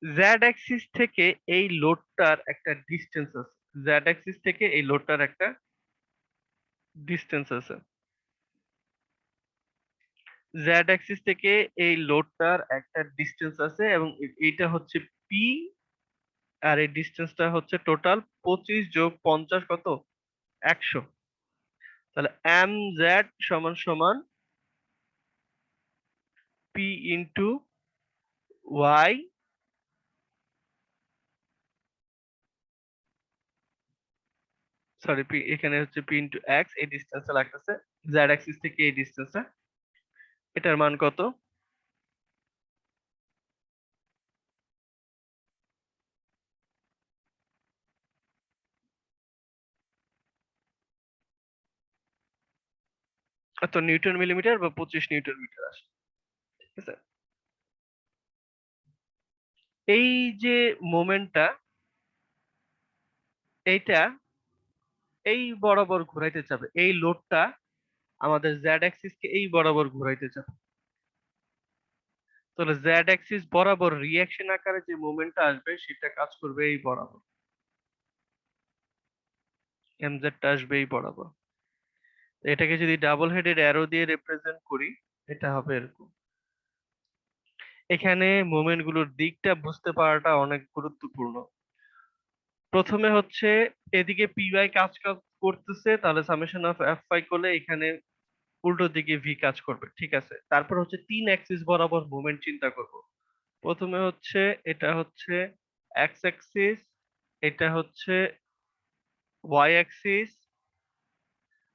A: জেড অ্যাক্সিস থেকে এই লোডটার একটা ডিস্টেন্স আছে, জেড অ্যাক্সিস থেকে এই লোডটার একটা ডিস্টেন্স আছে, জেড অ্যাক্সিস থেকে এই লোডটার একটা ডিস্টেন্স আছে, এবং এইটা হচ্ছে পি, আর এই ডিস্টেন্সটা হচ্ছে টোটাল 25 যোগ 50 কত, 100। তাহলে এম জেড সমান সমান p into y, sorry p এখানে হচ্ছে পি ইন্টু এক্স, এই ডিস্টেন্সটা লাগতেছে জেড অ্যাক্সিস থেকে এই ডিস্টেন্সটা, এটার মান কত, এত নিউটন মিলিমিটার বা 25 নিউটন মিটার আসে, ঠিক আছে। এই যে মোমেন্টটা, এইটা এই বরাবর ঘুরাইতে চাবে, এই লোডটা আমাদের জেড অ্যাক্সিস কে এই বরাবর ঘুরাইতে চাবে। তাহলে জেড অ্যাক্সিস বরাবর রিঅ্যাকশন আকারে যে মোমেন্টটা আসবে সেটা কাজ করবে এই বরাবর, এমজেডটা আসবে এই বরাবর। তো এটাকে যদি ডাবল হেডেড অ্যারো দিয়ে রিপ্রেজেন্ট করি, এটা হবে এরকম। এখানে মোমেন্ট গুলোর দিকটা বুঝতে পারাটা অনেক গুরুত্বপূর্ণ। প্রথমে হচ্ছে এদিকে পিওয়াই কাজ করতেছে, তাহলে সামেশন অফ এফ আই করলে এখানে উল্টো দিকে ভি কাজ করবে, ঠিক আছে। তারপর হচ্ছে 3 অ্যাক্সিস বরাবর মোমেন্ট চিন্তা করব। প্রথমে হচ্ছে এটা হচ্ছে এক্স অ্যাক্সিস, এটা হচ্ছে ওয়াই অ্যাক্সিস,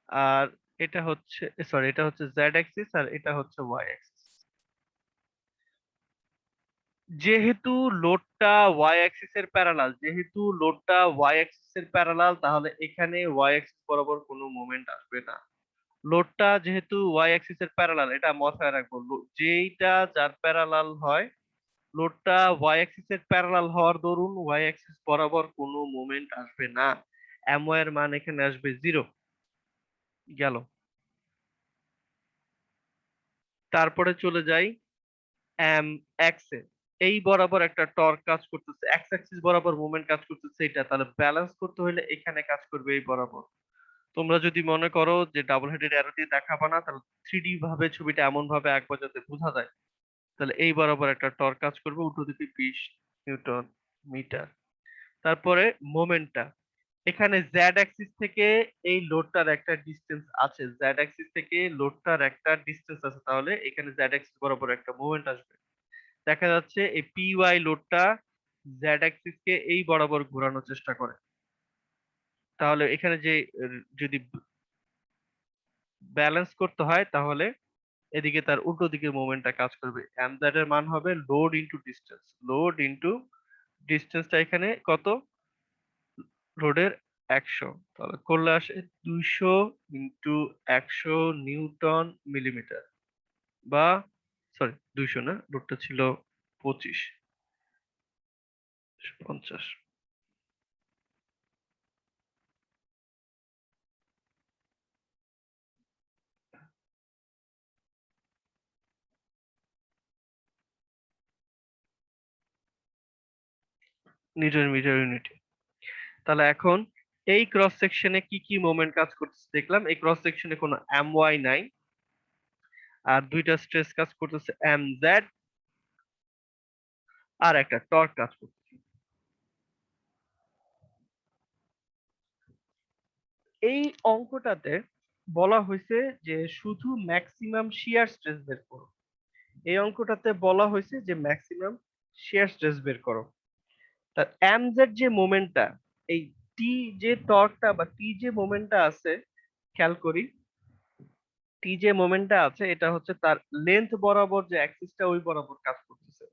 A: আর এটা হচ্ছে, সরি, এটা হচ্ছে জেড অ্যাক্সিস, আর এটা হচ্ছে ওয়াই অ্যাক্সিস। যেহেতু লোডটা ওয়াই অ্যাক্সিস এর প্যারালাল, তাহলে এখানে ওয়াই অ্যাক্সিস বরাবর কোনো মোমেন্ট আসবে না। লোডটা যেহেতু ওয়াই অ্যাক্সিস এর প্যারালাল, এটা মাথায় রাখবো, যেইটা যার প্যারালাল হয়, লোডটা ওয়াই অ্যাক্সিস এর প্যারালাল হওয়ার দরুন ওয়াই অ্যাক্সিস বরাবর কোনো মুভমেন্ট আসবে না, এমও এর মান এখানে আসবে 0, গেল। তারপরে চলে যাই এম এক্স এ, এই বরাবর একটা টর্ক কাজ করতেছে, এক্স অ্যাক্সিস বরাবর মুভমেন্ট কাজ করতেছে, এটা তাহলে ব্যালেন্স করতে হলে এখানে কাজ করবে এই বরাবর। তোমরা যদি মনে করো যে ডাবল হেডেড অ্যারো দিয়ে দেখাবা না, তাহলে 3D ভাবে ছবিটা এমন ভাবে আঁকবা যাতে বোঝা যায়, তাহলে এই বরাবর একটা টর্ক কাজ করবে উল্টো দিকে 20 নিউটন মিটার। তারপরে মোমেন্টটা, এখানে জেড অ্যাক্সিস থেকে এই লোডটার একটা ডিস্টেন্স আছে, জেড অ্যাক্সিস থেকে লোডটার একটা ডিস্টেন্স আছে, তাহলে এখানে জেড অ্যাক্সিস বরাবর একটা মুভমেন্ট আসবে। দেখা যাচ্ছে এই পি ওয়াই লোডটা জেড অ্যাক্সিস কে এই বরাবর ঘোরানোর চেষ্টা করে, তাহলে এখানে যে যদি ব্যালেন্স করতে হয় তাহলে এদিকে তার উল্টো দিকে মোমেন্টটা কাজ করবে। এমজ্যাড এর মান হবে load into distance, load into ডিসটেন্সটা এখানে কত, রোডের 100, তাহলে করলে আসে 200 ইনটু 100 নিউটন মিলিমিটার, বা সরি 200 না, রোডটা ছিল 25 50 নিউটন মিটার ইউনিটে। তাহলে এখন এই ক্রস সেকশনে কি কি মোমেন্ট কাজ করতেছে দেখলাম, এই ক্রস সেকশনে কোনো এম ওয়াই নাই, আর দুইটা স্ট্রেস কাজ করতেছে এম জেড, আর একটা টর্ক কাজ করতেছে। এই অঙ্কটাতে বলা হয়েছে যে শুধু ম্যাক্সিমাম শিয়ার স্ট্রেস বের করো, এই অঙ্কটাতে বলা হয়েছে যে ম্যাক্সিমাম শিয়ার স্ট্রেস বের করো। তা এম জেড যে মোমেন্টটা, এই টি যে টর্কটা বা টি যে মোমেন্টটা আছে, খেয়াল করি টি যে মোমেন্টটা আছে এটা হচ্ছে তার লেন্থ বরাবর যে অ্যাক্সিসটা ওই বরাবর কাজ করতেছে,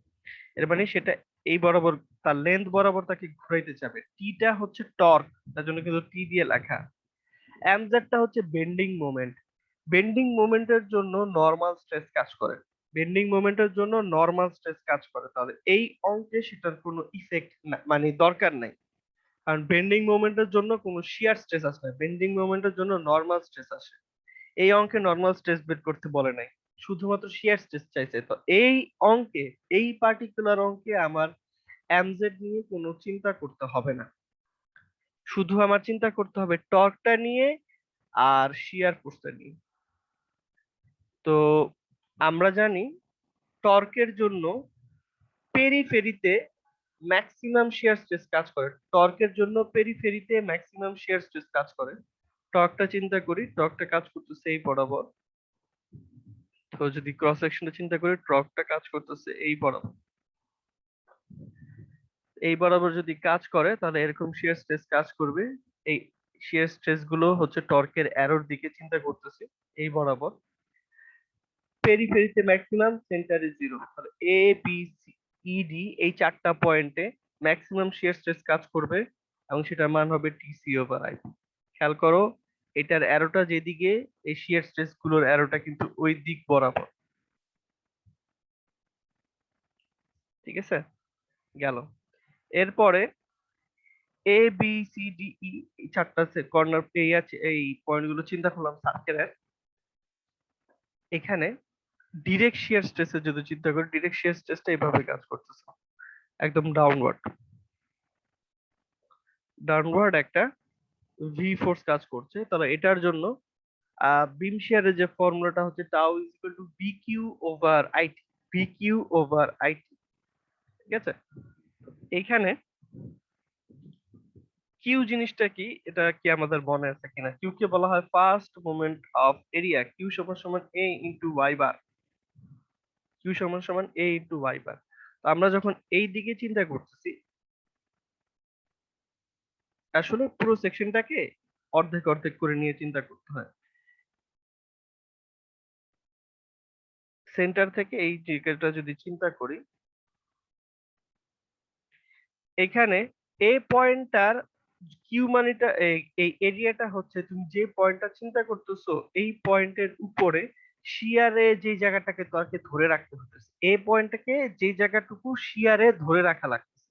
A: এর মানে সেটা এই বরাবর তার লেন্থ বরাবর তাকে ঘুরাইতে যাবে। টিটা হচ্ছে টর্ক, তার জন্য কিন্তু টি দিয়ে লেখা। এমজেডটা হচ্ছে বেন্ডিং মোমেন্ট, বেন্ডিং মোমেন্টের জন্য নরমাল স্ট্রেস কাজ করে, বেন্ডিং মোমেন্টের জন্য নরমাল স্ট্রেস কাজ করে, তাহলে এই অঙ্কে সেটার কোনো ইফেক্ট না, মানে দরকার নাই, কারণ বেন্ডিং মোমেন্টের জন্য কোনো শিয়ার স্ট্রেস আসে না, বেন্ডিং মোমেন্টের জন্য নরমাল স্ট্রেস আসে। এই অঙ্কে নরমাল স্ট্রেস বের করতে বলে নাই, শুধুমাত্র শিয়ার স্ট্রেস চাইছে। তো এই অঙ্কে, এই পার্টিকুলার অঙ্কে আমার এমজেড নিয়ে কোনো চিন্তা করতে হবে না, শুধু আমার চিন্তা করতে হবে টর্কটা নিয়ে আর শিয়ার ফোর্সটা নিয়ে। তো আমরা জানি টর্কের জন্য পেরিফেরিতে ম্যাক্সিমাম শিয়ার স্ট্রেস কাজ করে, টর্কের জন্য পেরিফেরিতে ম্যাক্সিমাম শিয়ার স্ট্রেস কাজ করে। টর্কটা চিন্তা করি, টর্কটা কাজ করতেছে এই বরাবর, তো যদি ক্রস সেকশনটা চিন্তা করি টর্কটা কাজ করতেছে এই বরাবর, এই বরাবর যদি কাজ করে তাহলে এরকম শিয়ার স্ট্রেস কাজ করবে। এই শিয়ার স্ট্রেস গুলো হচ্ছে টর্কের অ্যারোর দিকে চিন্তা করতেছে এই বরাবর, পেরিফেরিতে ম্যাক্সিমাম, সেন্টারে জিরো, তাহলে A B C E D এই চারটা পয়েন্টে ম্যাক্সিমাম শিয়ার স্ট্রেস কাজ করবে, এবং সেটার মান হবে টিসি ওভার আই। খেয়াল করো এটার অ্যারোটা যেদিকে, এই শিয়ার স্ট্রেস গুলোর অ্যারোটা কিন্তু ওই দিক বরাবর, ঠিক আছে, গেল। এরপরে A B C D E এই চারটা কর্নার পেয়ে আছে, এই পয়েন্ট গুলো চিন্তা করলাম সার্কেলের। এখানে ডিরেক্ট শিয়ার স্ট্রেসের যদি চিন্তা করি, ডিরেক্ট শিয়ার স্ট্রেসটা এইভাবে কাজ করতেছে, একদম ডাউনওয়ার্ড, ডাউনওয়ার্ড একটা ভি ফোর্স কাজ করছে। তাহলে এটার জন্য বিম শিয়ারের যে ফর্মুলাটা হচ্ছে tau is equal to b q over IT, b q over IT, ঠিক আছে। এইখানে কিউ জিনিসটা কি, এটা কি আমাদের মনে আছে কিনা, কিউ কে বলা হয় first moment of area, q সমান সমান a into y bar, q সমান সমান এ ইন্টু ওয়াই বার। তো আমরা যখন এই দিকে চিন্তা করতেছি, আসলে পুরো সেকশনটাকে অর্ধেক অর্ধেক করে নিয়ে চিন্তা করতে হয়। সেন্টার থেকে এই জায়গাটা যদি চিন্তা করি, এখানে এ পয়েন্টটার কিউ মানিটা এই এরিয়াটা হচ্ছে তুমি যে পয়েন্টটা চিন্তা করতেছো এই পয়েন্টের উপরে শিয়ারে যে জায়গাটাকে তোমাকে ধরে রাখতে হতেছে, এ পয়েন্টটাকে যে জায়গাটুকু শিয়ারে ধরে রাখা লাগতেছে,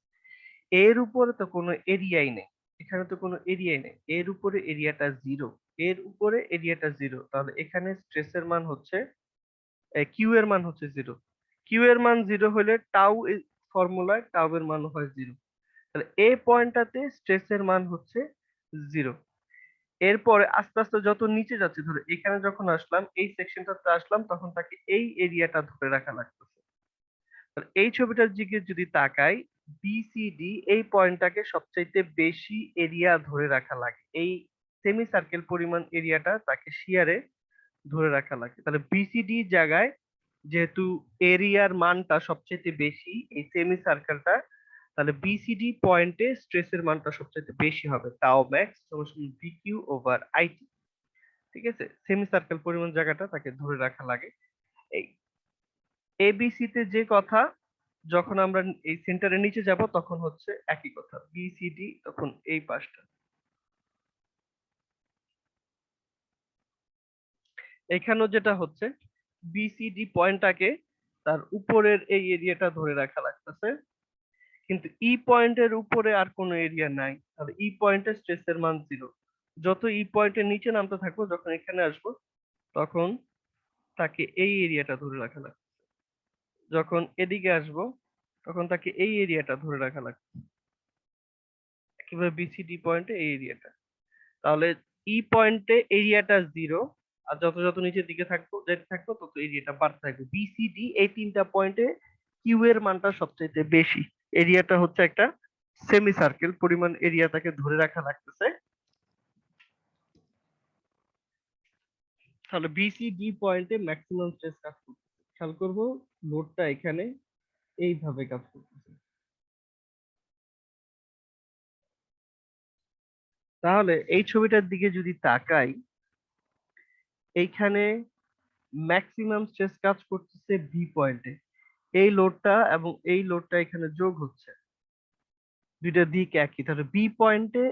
A: এর উপরে তো কোনো এরিয়াই নেই, এখানে তো কোনো এরিয়াই নেই, এর উপরে এরিয়াটা জিরো, এর উপরে এরিয়াটা জিরো, তাহলে এখানে স্ট্রেসের মান হচ্ছে, কিউ এর মান হচ্ছে জিরো। কিউ এর মান জিরো হলে টাউ ফর্মুলায় টাউ এর মান হয় জিরো, তাহলে এই পয়েন্টটাতে স্ট্রেসের মান হচ্ছে জিরো। এরপরে আস্তে আস্তে যত নিচে যাচ্ছে, ধরো এখানে যখন আসলাম, এই সেকশনটাতে আসলাম, তখন তাকে এই এরিয়াটা ধরে রাখা লাগতেছে। তাহলে এই ছবিটার দিকে যদি তাকাই, বিসিডি এই পয়েন্টটাকে সবচাইতে বেশি এরিয়া ধরে রাখা লাগে, এই সেমি সার্কেল পরিমাণ এরিয়াটা তাকে শিয়ারে ধরে রাখা লাগে। তাহলে বিসিডি জায়গায় যেহেতু এরিয়ার মানটা সবচেয়ে বেশি এই সেমি সার্কেলটা, তাহলে বিসিডি পয়েন্টে স্ট্রেসের মানটা সবচেয়ে বেশি হবে, টাও ম্যাক্স সমান বিকিউ ওভার আইটি। ঠিক আছে, সেমি সার্কেল পরিমাণ জায়গাটা তাকে ধরে রাখা লাগে। এই এবিসি তে যে কথা, যখন আমরা এই সেন্টারের নিচে যাব তখন হচ্ছে একই কথা, বিসিডি তখন এই পাশটা। এখানেও যেটা হচ্ছে বিসিডি পয়েন্টটাকে তার উপরের এই এরিয়াটা ধরে রাখা লাগতেছে, কিন্তু ই পয়েন্টের উপরে আর কোনো এরিয়া নাই, তাহলে ই পয়েন্টের স্ট্রেসের মান 0। যত ই পয়েন্টের নিচে নামতে থাকবো, যখন এখানে আসবো তখন তাকে এই এরিয়াটা ধরে রাখা লাগবে, যখন এদিকে আসবো তখন তাকে এই এরিয়াটা ধরে রাখা লাগবে, কিভাবে বিসিডি পয়েন্টে এই এরিয়াটা। তাহলে ই পয়েন্টে এরিয়াটা 0, আর যত যত নিচের দিকে থাকবো যেতে থাকবো তত এরিয়াটা বাড়তে থাকবে। বিসিডি এই তিনটা পয়েন্টে কিউ এর মানটা সবচেয়ে বেশি, এরিয়াটা হচ্ছে একটা সেমি সার্কেল পরিমাণ এরিয়া তাকে ধরে রাখা লাগতেছে। তাহলে বিসিডি পয়েন্টে ম্যাক্সিমাম স্ট্রেস কাজ করতেছে, খেয়াল করবো লোডটা এখানে এইভাবে কাজ করতেছে। তাহলে এই ছবিটার দিকে যদি তাকাই, এইখানে ম্যাক্সিমাম স্ট্রেস কাজ করতেছে বি পয়েন্টে, এই লোডটা এবং এই লোডটা এখানে যোগ হচ্ছে, দুইটা দিক একই, তাহলে বি পয়েন্টে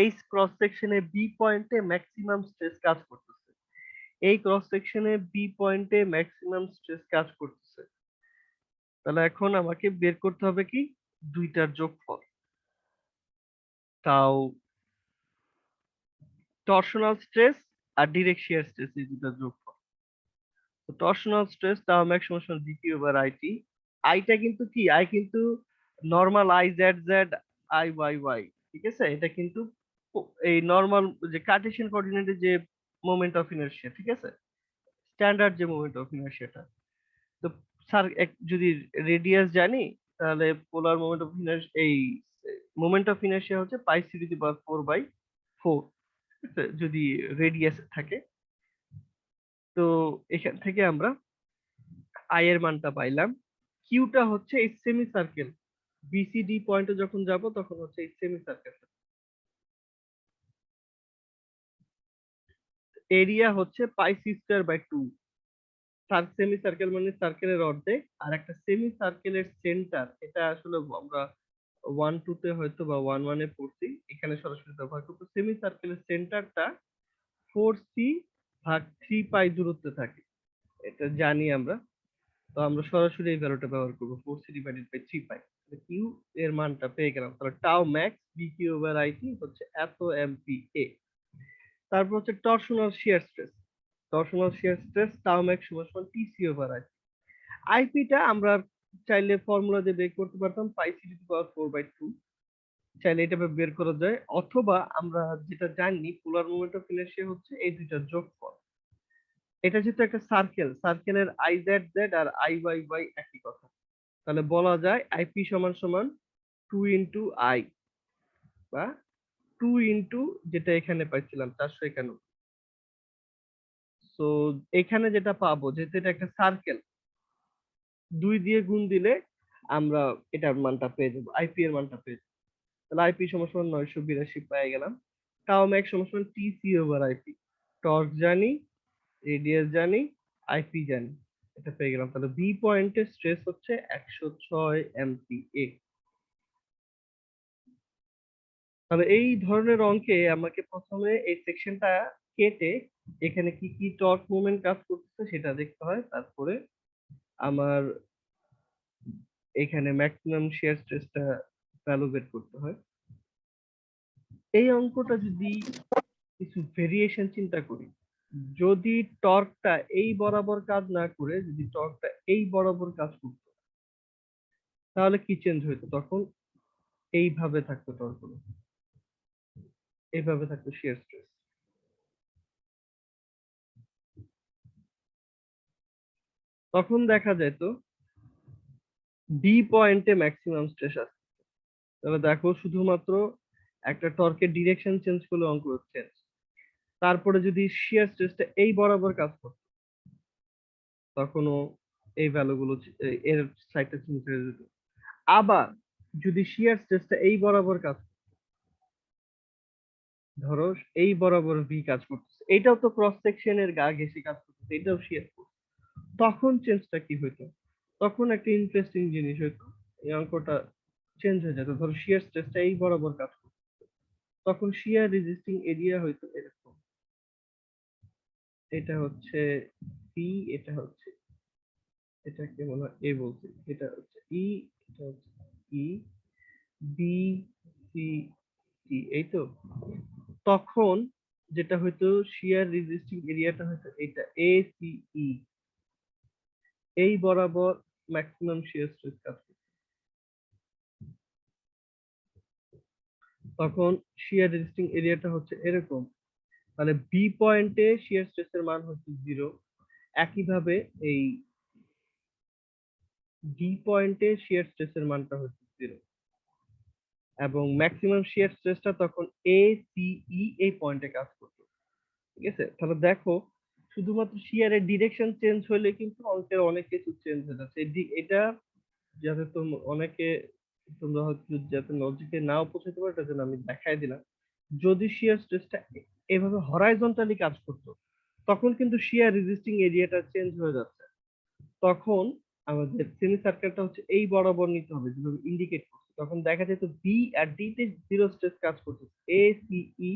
A: এই ক্রস সেকশনে বি পয়েন্টে ম্যাক্সিমাম স্ট্রেস কাজ করতেছে, এই ক্রস সেকশনে বি পয়েন্টে ম্যাক্সিমাম স্ট্রেস কাজ করতেছে। তাহলে এখন আমাকে বের করতে হবে কি, দুইটার যোগফল, তাও টরশনাল স্ট্রেস আর ডিরেক্ট শিয়ার স্ট্রেস, এই দুইটার যোগফল। তো টরশনাল স্ট্রেস তাও ম্যাক্সিমাম সমান ডিটি ওভার আইটি। আইটা কিন্তু কি, আই কিন্তু normal i Z z i Y y, ঠিক আছে, এটা কিন্তু এই নর্মাল যে কার্টেসিয়ান কোঅর্ডিনেটে যে মোমেন্ট অফ ইনারশিয়া, ঠিক আছে, স্ট্যান্ডার্ড যে মোমেন্ট অফ ইনারশিয়াটা। তো স্যার যদি রেডিয়াস জানি, তাহলে পোলার মোমেন্ট অফ ইনারশিয়া, এই মোমেন্ট অফ ইনারশিয়া হচ্ছে পাই সি টু দি পাওয়ার 4/4, যদি রেডিয়াস থাকে। তো এখান থেকে আমরা আই এর মানটা পাইলাম। কিউটা হচ্ছে এই সেমি সার্কেল, বিসিডি পয়েন্টে যখন যাব তখন হচ্ছে এই সেমি সার্কেল, এরিয়া হচ্ছে pi C square by 2। Semi circle মানে সার্কেলের অর্ধেক, আর একটা সেমি সার্কেলের সেন্টার, এটা আসলে আমরা 1 2 তে হয়তো বা 1 1 এ পড়ছি, এখানে সরাসরি ব্যবহার করবো। সেমি সার্কেলের সেন্টারটা 4c/3 পাই দূরত্বে থাকে, এটা জানি আমরা। তো আমরা সরাসরি এই ভ্যালুটা ব্যবহার করবো, 4c/3 পাই। কিউ এর মানটা পেয়ে গেলাম, তাহলে টাও ম্যাক্স বিকিউ ওভার আইটি হচ্ছে এত এমপিএ। তারপর হচ্ছে torsional shear stress, torsional shear stress টাও ম্যাক্স সমান সমান টিসি ওভার আইটি। আইপিটা আমরা চাইলে ফর্মুলা দিয়ে বের করতে পারতাম, পাই সি টু দি পাওয়ার 4/2, চাইলে এটা বের করা যায়, অথবা আমরা যেটা জানি পোলার মোমেন্ট অফ ইনারশিয়া হচ্ছে এই দুইটার যোগফল। এটা যেহেতু একটা সার্কেল, সার্কেলের আই জেড জেড আর আই ওয়াই ওয়াই একই কথা, তাহলে বলা যায় আইপি সমান সমান 2 × আই, বা 2 যেটা এখানে পাইছিলাম 491। তো এখানে যেটা পাবো, যেহেতু এটা একটা সার্কেল, 2 দিয়ে গুণ দিলে আমরা এটার মানটা পেয়ে যাবো, আইপি এর মানটা পেয়ে যাবো। তাহলে আইপি সমান সমান 982 পেয়ে গেলাম। টাও ম্যাক্স সমান সমান টিসি ওভার আইপি, টর্ক জানি, রেডিয়াস জানি, আইপি জানি, এটা পেয়ে গেলাম। তাহলে বি পয়েন্টের স্ট্রেস হচ্ছে 106 এমপিএ। তাহলে এই ধরনের অঙ্কে আমাকে প্রথমে এই সেকশনটা কেটে এখানে কি কি টর্ক মুভমেন্ট কাজ করতেছে সেটা দেখতে হয়, তারপরে আমার এখানে ম্যাক্সিমাম শিয়ার স্ট্রেসটা ভ্যালু বের করতে হয়। এই অঙ্কটা যদি কিছু ভেরিয়েশন চিন্তা করি, যদি টর্কটা এই বরাবর কাজ না করে যদি টর্কটা এই বরাবর কাজ করতো, তাহলে কি চেঞ্জ হইতো, তখন এইভাবে থাকতো টর্কগুলো, এইভাবে থাকতো শিয়ার স্ট্রেস। তখন দেখা যেত ডি পয়েন্টে ম্যাক্সিমাম স্ট্রেস আছে, তাহলে দেখো শুধুমাত্র একটা টর্কের ডিরেকশন চেঞ্জ করলে অঙ্ক চেঞ্জ। তারপরে যদি শিয়ার স্ট্রেসটা এই বরাবর কাজ করতো তখনও এই ভ্যালুগুলো এর সাইডটা চেঞ্জ হয়ে যেত। আবার যদি শিয়ার স্ট্রেসটা এই বরাবর কাজ, ধরো এই বরাবর ভি কাজ করতেছে, এটাও তো ক্রস সেকশনের গা ঘেঁষে কাজ করতেছে, এটাও শিয়ার, তখন চেঞ্জটা কি হইতো? তখন একটা ইন্টারেস্টিং জিনিস হইতো, এই অঙ্কটা চেঞ্জ হয়ে যেত। ধরো শিয়ার স্ট্রেসটা এই বরাবর কাজ করতো, তখন শিয়ার রেজিস্টিং এরিয়া হইতো এরকম, এটা হচ্ছে পি, এটা হচ্ছে, এটাকে মনে হয় এ বলছে, এটা হচ্ছে ই, এটা হচ্ছে ই, বি, সি, টি, এই তো। তখন যেটা হয়তো শিয়ার রেজিস্টিং এরিয়াটা হয়তো এটা এ সি ই, এই বরাবর ম্যাক্সিমাম শিয়ার স্ট্রেস কাজ করবে। তখন শিয়ার রেজিস্টিং এরিয়াটা হচ্ছে এরকম, তাহলে বি পয়েন্টে শিয়ার স্ট্রেসের মান হচ্ছে 0। একইভাবে এই ডি পয়েন্টে শিয়ার স্ট্রেসের মানটা হচ্ছে 0, এবং ম্যাক্সিমাম শিয়ার স্ট্রেসটা তখন এ সি ই এই পয়েন্টে কাজ করবে। ঠিক আছে, তাহলে দেখো শুধুমাত্র শিয়ারের ডিরেকশন চেঞ্জ হলে কিন্তু অঙ্কের অনেক কিছু চেঞ্জ হয়ে যাচ্ছে। এটা যাতে অনেকে তোমরা হয়তো যাতে লজিকে নাও পৌঁছাতে পারো এটার জন্য আমি দেখাই দিলাম। যদি শিয়ার স্ট্রেসটা এভাবে হরাইজন্টালি কাজ করতো তখন কিন্তু শিয়ার রেজিস্টিং এরিয়াটা চেঞ্জ হয়ে যাচ্ছে। তখন আমাদের সেমি সার্কেলটা হচ্ছে এই বরাবর নিতে হবে যেভাবে ইন্ডিকেট করছে, তখন দেখা যেত বি আর ডি তে জিরো স্ট্রেস কাজ করতেছে, এ সি ই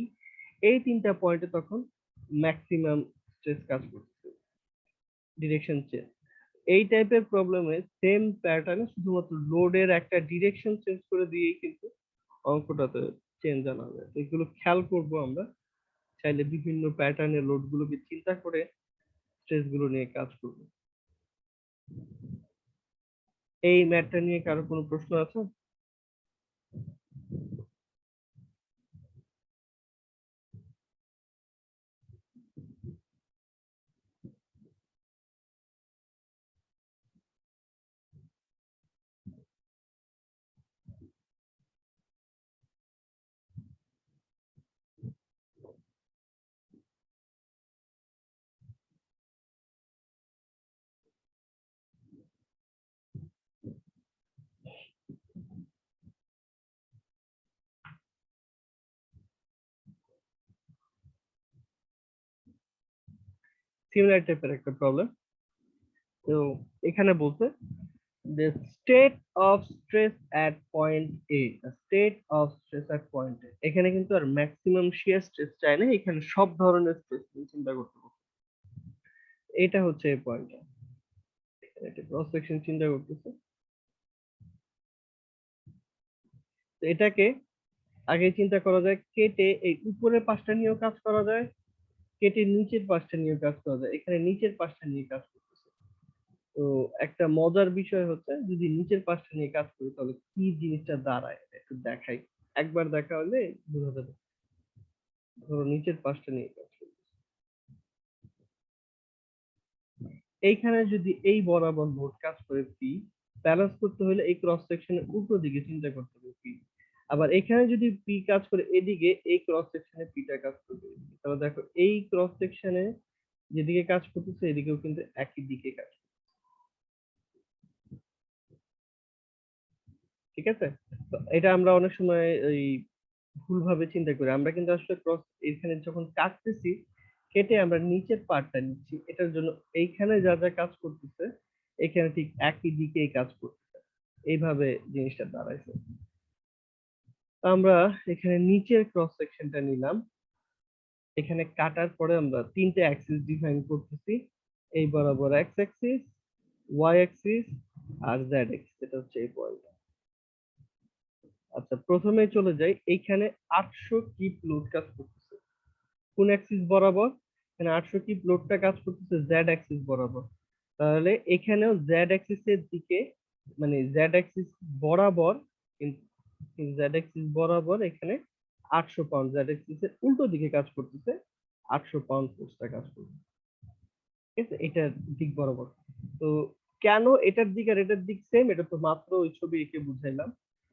A: এই তিনটা পয়েন্টে তখন ম্যাক্সিমাম স্ট্রেস কাজ করতেছে, ডিরেকশন চেঞ্জ। এই টাইপের প্রবলেমে সেম প্যাটার্নে শুধুমাত্র লোডের একটা ডিরেকশন চেঞ্জ করে দিয়েই কিন্তু অঙ্কটাতে চেঞ্জ আনা যায়। তো এগুলো খেয়াল করব আমরা, চাইলে বিভিন্ন প্যাটার্নের লোড গুলোকে চিন্তা করে স্ট্রেস গুলো নিয়ে কাজ করব। এই ম্যাথটা নিয়ে কারো কোনো প্রশ্ন আছে? সিমিলার টাইপের একটা প্রবলেম। তো এখানে বলতে the state of stress at point A, the state of stress at point A, এখানে কিন্তু আর ম্যাক্সিমাম শিয়ার স্ট্রেস চাই না, এখানে সব ধরনের স্ট্রেস চিন্তা করতে হবে। এটা হচ্ছে এই পয়েন্ট, এখানে একটা ক্রস সেকশন চিন্তা করতেছে। তো এটাকে আগে চিন্তা করা যায় কেটে এই উপরের পাশটা নিয়েও কাজ করা যায়, কেটে নিচের পাশটা নিয়েও কাজ করা যায়, এখানে নিচের পাশটা নিয়ে কাজ করতেছে। তো একটা মজার বিষয় হচ্ছে যদি নিচের পাশটা নিয়ে কাজ করি তাহলে কি জিনিসটা দাঁড়ায় একটু দেখাই, একবার দেখা হলে বোঝা যাবে। ধরো নিচের পাশটা নিয়ে কাজ করি, এইখানে যদি এই বরাবর লোড কাজ করে পি, ব্যালেন্স করতে হলে এই ক্রস সেকশনের উল্টো দিকে চিন্তা করতে হবে পি। আবার এখানে যদি পি কাজ করে এদিকে, এই ক্রস সেকশনে পিটা কাজ করবে এদিকে। তাহলে দেখো এই ক্রস সেকশনে যেদিকে কাজ করতেছে এদিকেও কিন্তু একই দিকে কাজ করছে। ঠিক আছে, তো এটা আমরা অনেক সময় এই ভুলভাবে চিন্তা করি, আমরা কিন্তু আসলে ক্রস এখানে যখন কাটতেছি কেটে আমরা নিচের পার্টটা নিচ্ছি, এটার জন্য এইখানে যা যা কাজ করতেছে এখানে ঠিক একই দিকেই কাজ করতেছে, এইভাবে জিনিসটা দাঁড়াইছে। তো আমরা এখানে নিচের ক্রস সেকশনটা নিলাম, এখানে কাটার পরে আমরা তিনটে অ্যাক্সিস ডিফাইন করতেছি, এই বরাবর এক্স অ্যাক্সিস, ওয়াই অ্যাক্সিস আর জেড অ্যাক্সিস, এটা হচ্ছে এই পয়েন্ট। আচ্ছা প্রথমে চলে যাই, এইখানে 800 কিপ লোড কাজ করতেছে কোন অ্যাক্সিস বরাবর? এখানে 800 কিপ লোডটা কাজ করতেছে জেড অ্যাক্সিস বরাবর। তাহলে এখানেও জেড অ্যাক্সিস এর দিকে, মানে জেড অ্যাক্সিস বরাবর, জেড অ্যাক্সিস বরাবর এখানে 800 পাউন্ড, জেড অ্যাক্সিস এর উল্টো দিকে কাজ করতেছে 800 পাউন্ড ফোর্সটা কাজ করবে। ঠিক আছে, এটার দিক বরাবর। তো কেন এটার দিক আর এটার দিক সেম, এটা তো মাত্র ওই ছবি এঁকে বুঝাইলাম।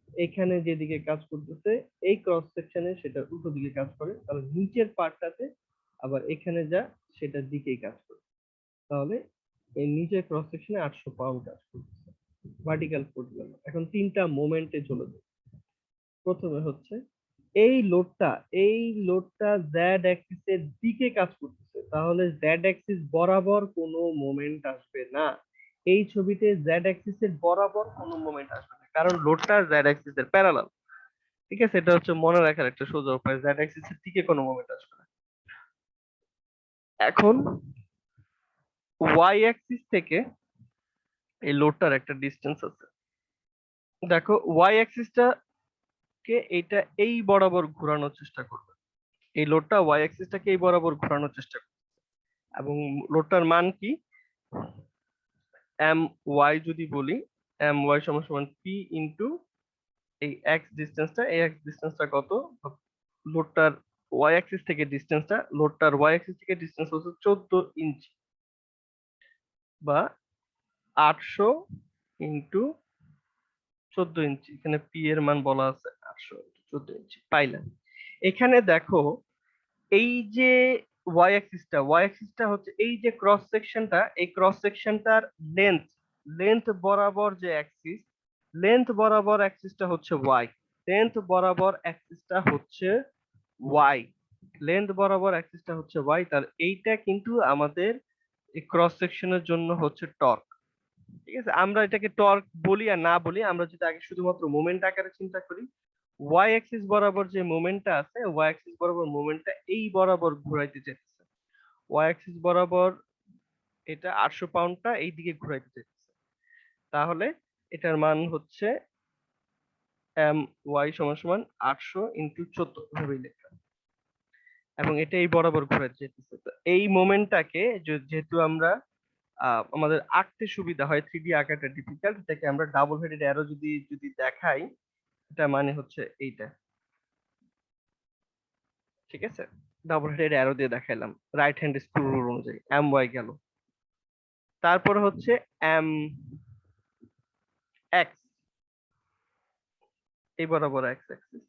A: এখানে যেদিকে কাজ করতেছে এই ক্রস সেকশনে সেটা উল্টো দিকে কাজ করে, তাহলে নিচের পার্টটাতে আবার এখানে যা সেটার দিকেই কাজ করে। তাহলে এই নিচের ক্রস সেকশনে 800 পাউন্ড কাজ করতেছে। ভার্টিক্যাল ফোর্স গেল। এখন তিনটা মোমেন্টে চলে যায়। প্রথমে হচ্ছে এই লোডটা জেড অ্যাক্সিসের দিকে কাজ করতেছে, তাহলে জেড অ্যাক্সিস বরাবর কোনো মোমেন্ট আসবে না। এই ছবিতে জেড অ্যাক্সিসের বরাবর কোনো মোমেন্ট আসবে না, কারণ লোডটা জেড অ্যাক্সিসের প্যারালাল। ঠিক আছে, এটা হচ্ছে মনে রাখার একটা সোজা উপায়, জেড অ্যাক্সিসের দিকে কোনো মোমেন্ট আসবে না। এখন ওয়াই অ্যাক্সিস থেকে এই লোডটার একটা ডিস্টেন্স আছে। দেখো ওয়াই অ্যাক্সিসটা কে এটা এই বরাবর ঘোরানোর চেষ্টা করবে, এই লোডটা ওয়াই অ্যাক্সিসটাকে এই বরাবর ঘোরানোর চেষ্টা করবে, এবং লোডটার মান কি, এম ওয়াই যদি বলি, এম ওয়াই সমান সমান পি ইন্টু এই এক্স ডিস্টেন্সটা, এই এক্স ডিস্টেন্সটা কত, লোডটার ওয়াই অ্যাক্সিস থেকে ডিস্টেন্সটা, লোডটার ওয়াই অ্যাক্সিস থেকে ডিস্টেন্স হচ্ছে 14 ইঞ্চি, বা 800 ইন্টু 14 ইঞ্চি। এখানে পি এর মান বলা আছে 800 ইন্টু 14 ইঞ্চি, পাইলাম। এখানে দেখো এই যে ওয়াই অ্যাক্সিসটা হচ্ছে এই যে ক্রস সেকশনটা, এই ক্রস সেকশনটার লেন্থ, লেন্থ বরাবর যে অ্যাক্সিস, লেন্থ বরাবর অ্যাক্সিসটা হচ্ছে ওয়াই, লেন্থ বরাবর অ্যাক্সিসটা হচ্ছে ওয়াই, লেন্থ বরাবর অ্যাক্সিসটা হচ্ছে ওয়াই। তার এইটা কিন্তু আমাদের এই ক্রস সেকশনের জন্য হচ্ছে টর্ক। ঠিক আছে, আমরা এটাকে টর্ক বলি আর না বলি, আমরা যদি আগে শুধুমাত্র মোমেন্ট আকারে চিন্তা করি, ওয়াই অ্যাক্সিস বরাবর যে মোমেন্টটা আছে, ওয়াই অ্যাক্সিস বরাবর মোমেন্টটা এই বরাবর ঘুরাইতে চাইতেছে, ওয়াই অ্যাক্সিস বরাবর এটা 800 পাউন্ডটা এই দিকে ঘুরাইতে চাইতেছে। তাহলে এটার মান হচ্ছে এম ওয়াই সমান সমান 800 ইন্টু 14 ভাবেই লেখা, এবং এটা এই বরাবর ঘুরাইতে চাইতেছে। তো এই মোমেন্টটাকে যেহেতু আমরা আমাদের আঁকতে সুবিধা হয়, 3D আঁকাটা ডিফিকাল্ট, এটাকে আমরা ডাবল হেডেড অ্যারো যদি যদি দেখাই, এটা মানে হচ্ছে এইটা। ঠিক আছে, ডাবল হেডেড অ্যারো দিয়ে দেখাইলাম রাইট হ্যান্ড স্ক্রু রুল অনুযায়ী, এম ওয়াই গেল। তারপরে হচ্ছে এম এক্স, এই বরাবর এক্স অ্যাক্সিস,